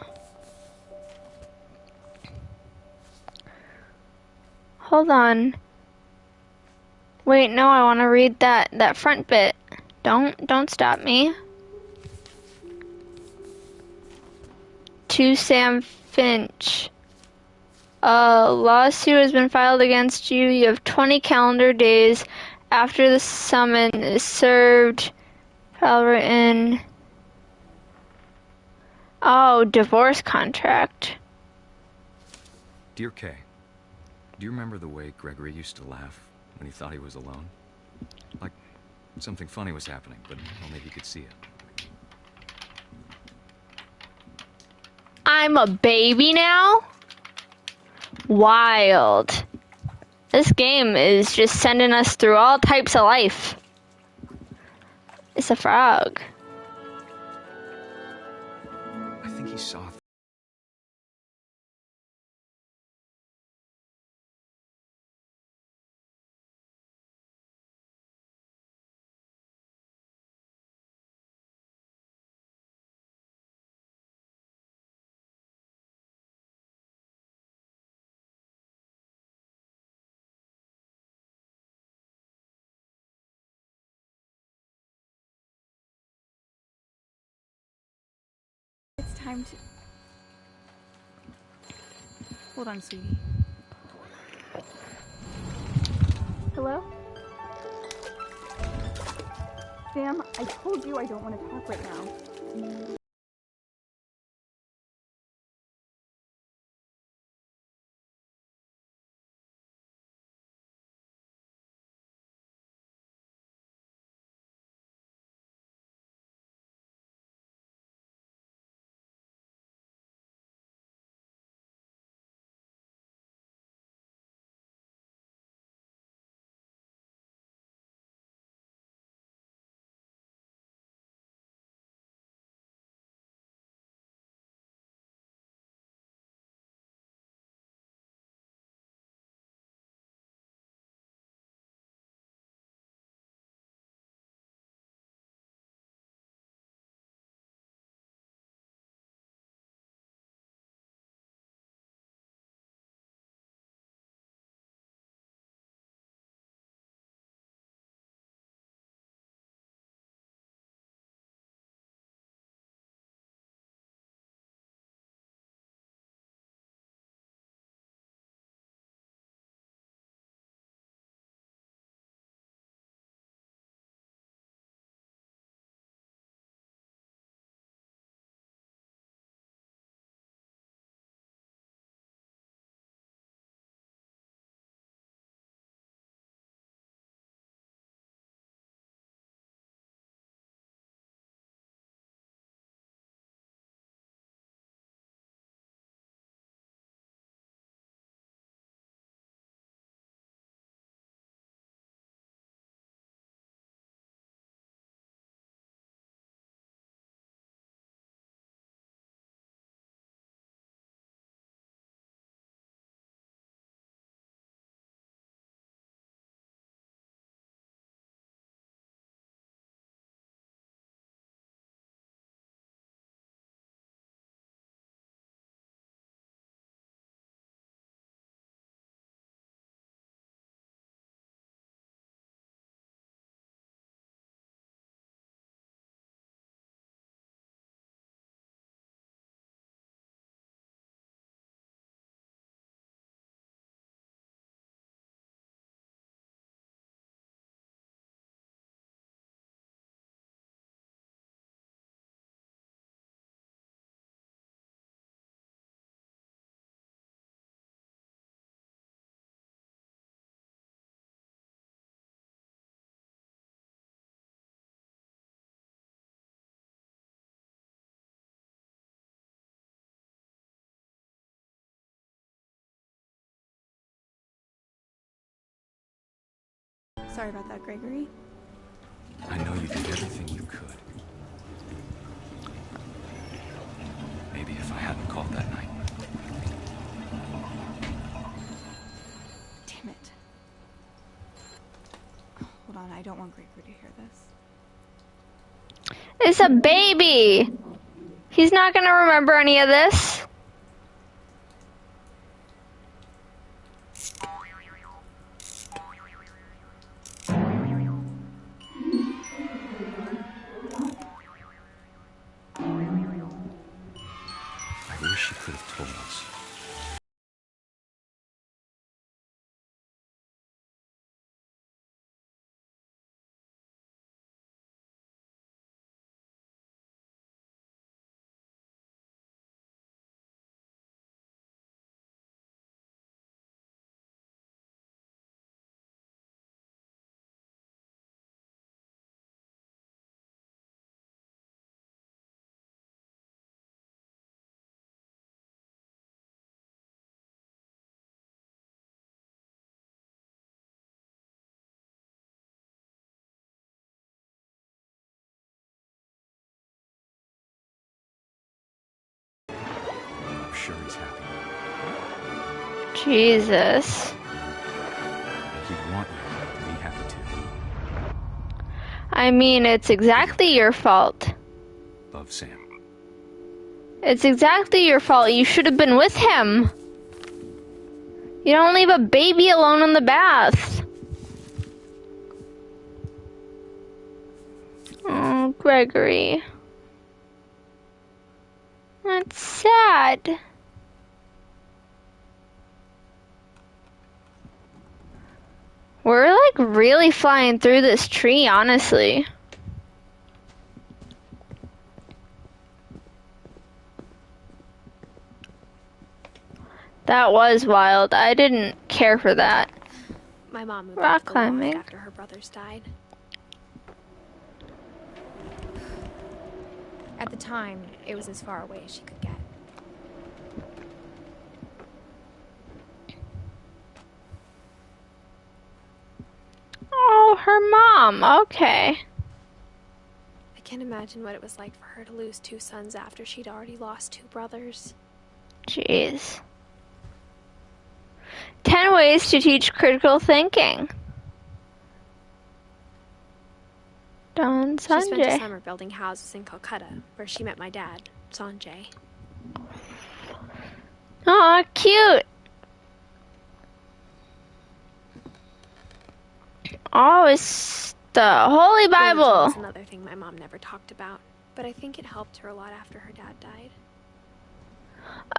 Hold on. Wait, no, I want to read that front bit. Don't stop me. To Sam Finch. A lawsuit has been filed against you. You have 20 calendar days after the summons is served. File written. Oh, divorce contract. Dear Kay, do you remember the way Gregory used to laugh when he thought he was alone? Like something funny was happening, but only he could see it. I'm a baby now? Wild. This game is just sending us through all types of life. It's a frog. I think he saw It's time to... Hold on, sweetie. Hello? Sam, I told you I don't want to talk right now. Sorry about that, Gregory. I know you did everything you could. Maybe if I hadn't called that night. Damn it. Hold on, I don't want Gregory to hear this. It's a baby! He's not gonna remember any of this. I wish she could have told us. I'm sure he's happy. Jesus. And he'd want you to be happy too. I mean, it's exactly your fault. Love, Sam. It's exactly your fault. You should have been with him. You don't leave a baby alone in the bath. Oh, Gregory. That's sad. We're like really flying through this tree, honestly. That was wild. I didn't care for that. My mom moved Rock up to the loft climbing. after her brothers died. At the time, it was as far away as she could get. Oh, her mom. Okay. I can't imagine what it was like for her to lose 2 sons after she'd already lost 2 brothers. Jeez. 10 ways to teach critical thinking. Don She spent a Sanjay. summer building houses in Calcutta, where she met my dad, Sanjay. Aw, cute. Oh, it's the Holy Bible. Religion was another thing my mom never talked about, but I think it helped her a lot after her dad died.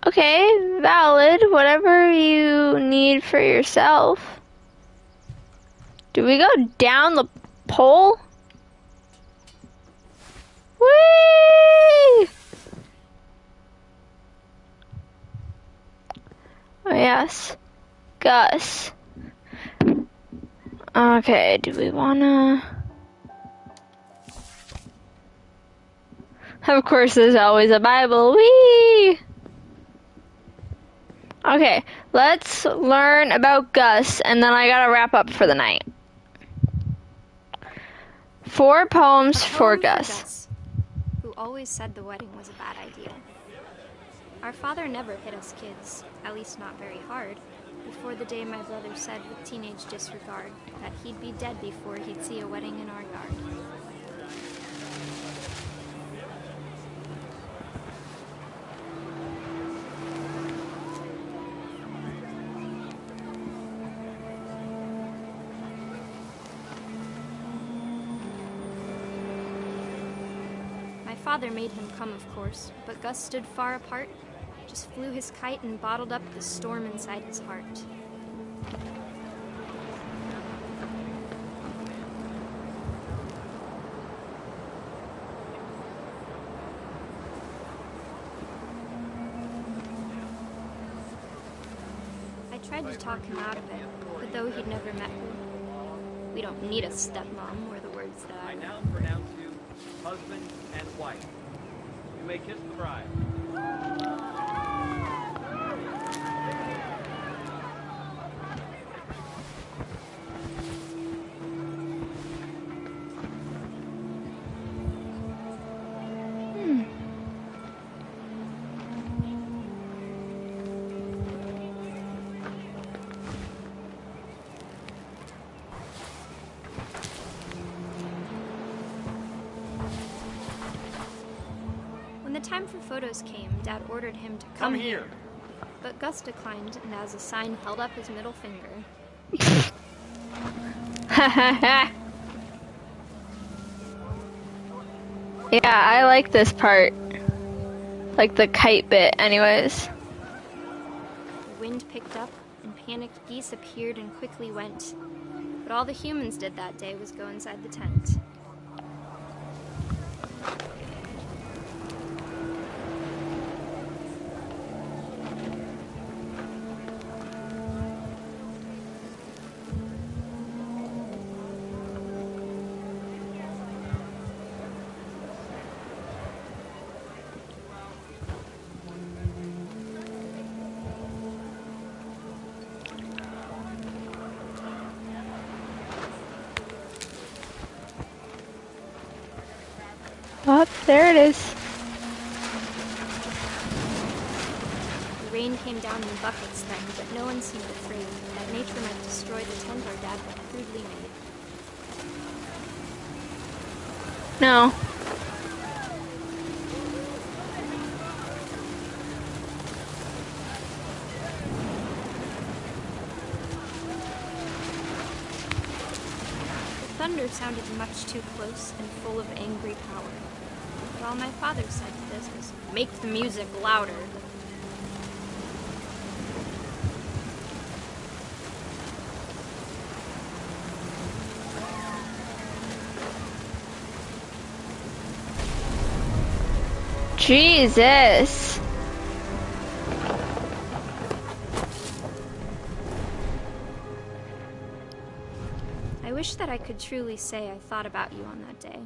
Okay, valid. Whatever you need for yourself. Do we go down the pole? Whee! Oh, yes. Gus. Okay, do we wanna... Of course, there's always a Bible. Whee! Okay, let's learn about Gus, and then I gotta wrap up for the night. 4 poems for Gus. Who always said the wedding was a bad idea. Our father never hit us kids, at least not very hard, before the day my brother said with teenage disregard that he'd be dead before he'd see a wedding in our yard. My father made him come, of course, but Gus stood far apart, just flew his kite and bottled up the storm inside his heart. I tried to talk him out of it, but though he'd never met her, we don't need a stepmom, were the words that I now pronounce you husband and wife. You may kiss the bride. the time for photos came, Dad ordered him to Come here. But Gus declined, and as a sign held up his middle finger. Yeah, I like this part. Like the kite bit, anyways. The wind picked up, and panicked geese appeared and quickly went. But all the humans did that day was go inside the tent. Oh, there it is. The rain came down in buckets then, but no one seemed afraid that nature might destroy the tent our dad had crudely made. No. The thunder sounded much too close and full of angry power. But all my father said to this was, "Make the music louder." Jesus. I wish that I could truly say I thought about you on that day.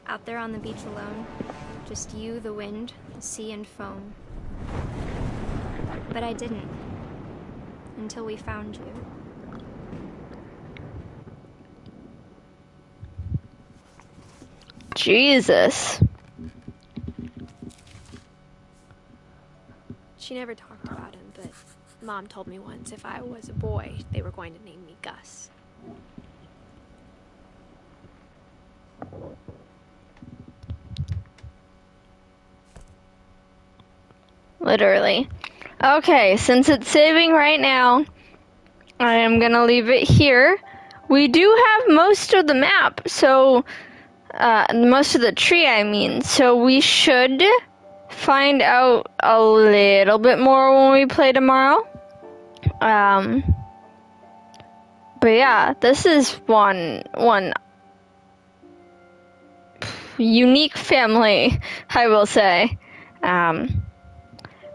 Out there on the beach alone, just you, the wind, the sea, and foam. But I didn't. Until we found you. Jesus. She never talked about him, but Mom told me once if I was a boy, they were going to name me Gus. Literally. Okay, since it's saving right now, I am gonna leave it here. We do have most of the map, so, most of the tree, I mean, so we should find out a little bit more when we play tomorrow. But yeah, this is one unique family, I will say.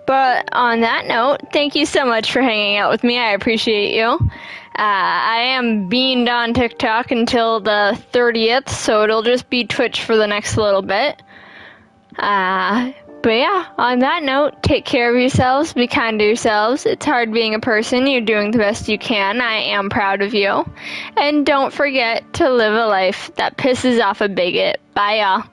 But on that note, thank you so much for hanging out with me. I appreciate you. I am beamed on TikTok until the 30th, so it'll just be Twitch for the next little bit. But yeah, on that note, take care of yourselves, be kind to yourselves. It's hard being a person, you're doing the best you can. I am proud of you. And don't forget to live a life that pisses off a bigot. Bye, y'all.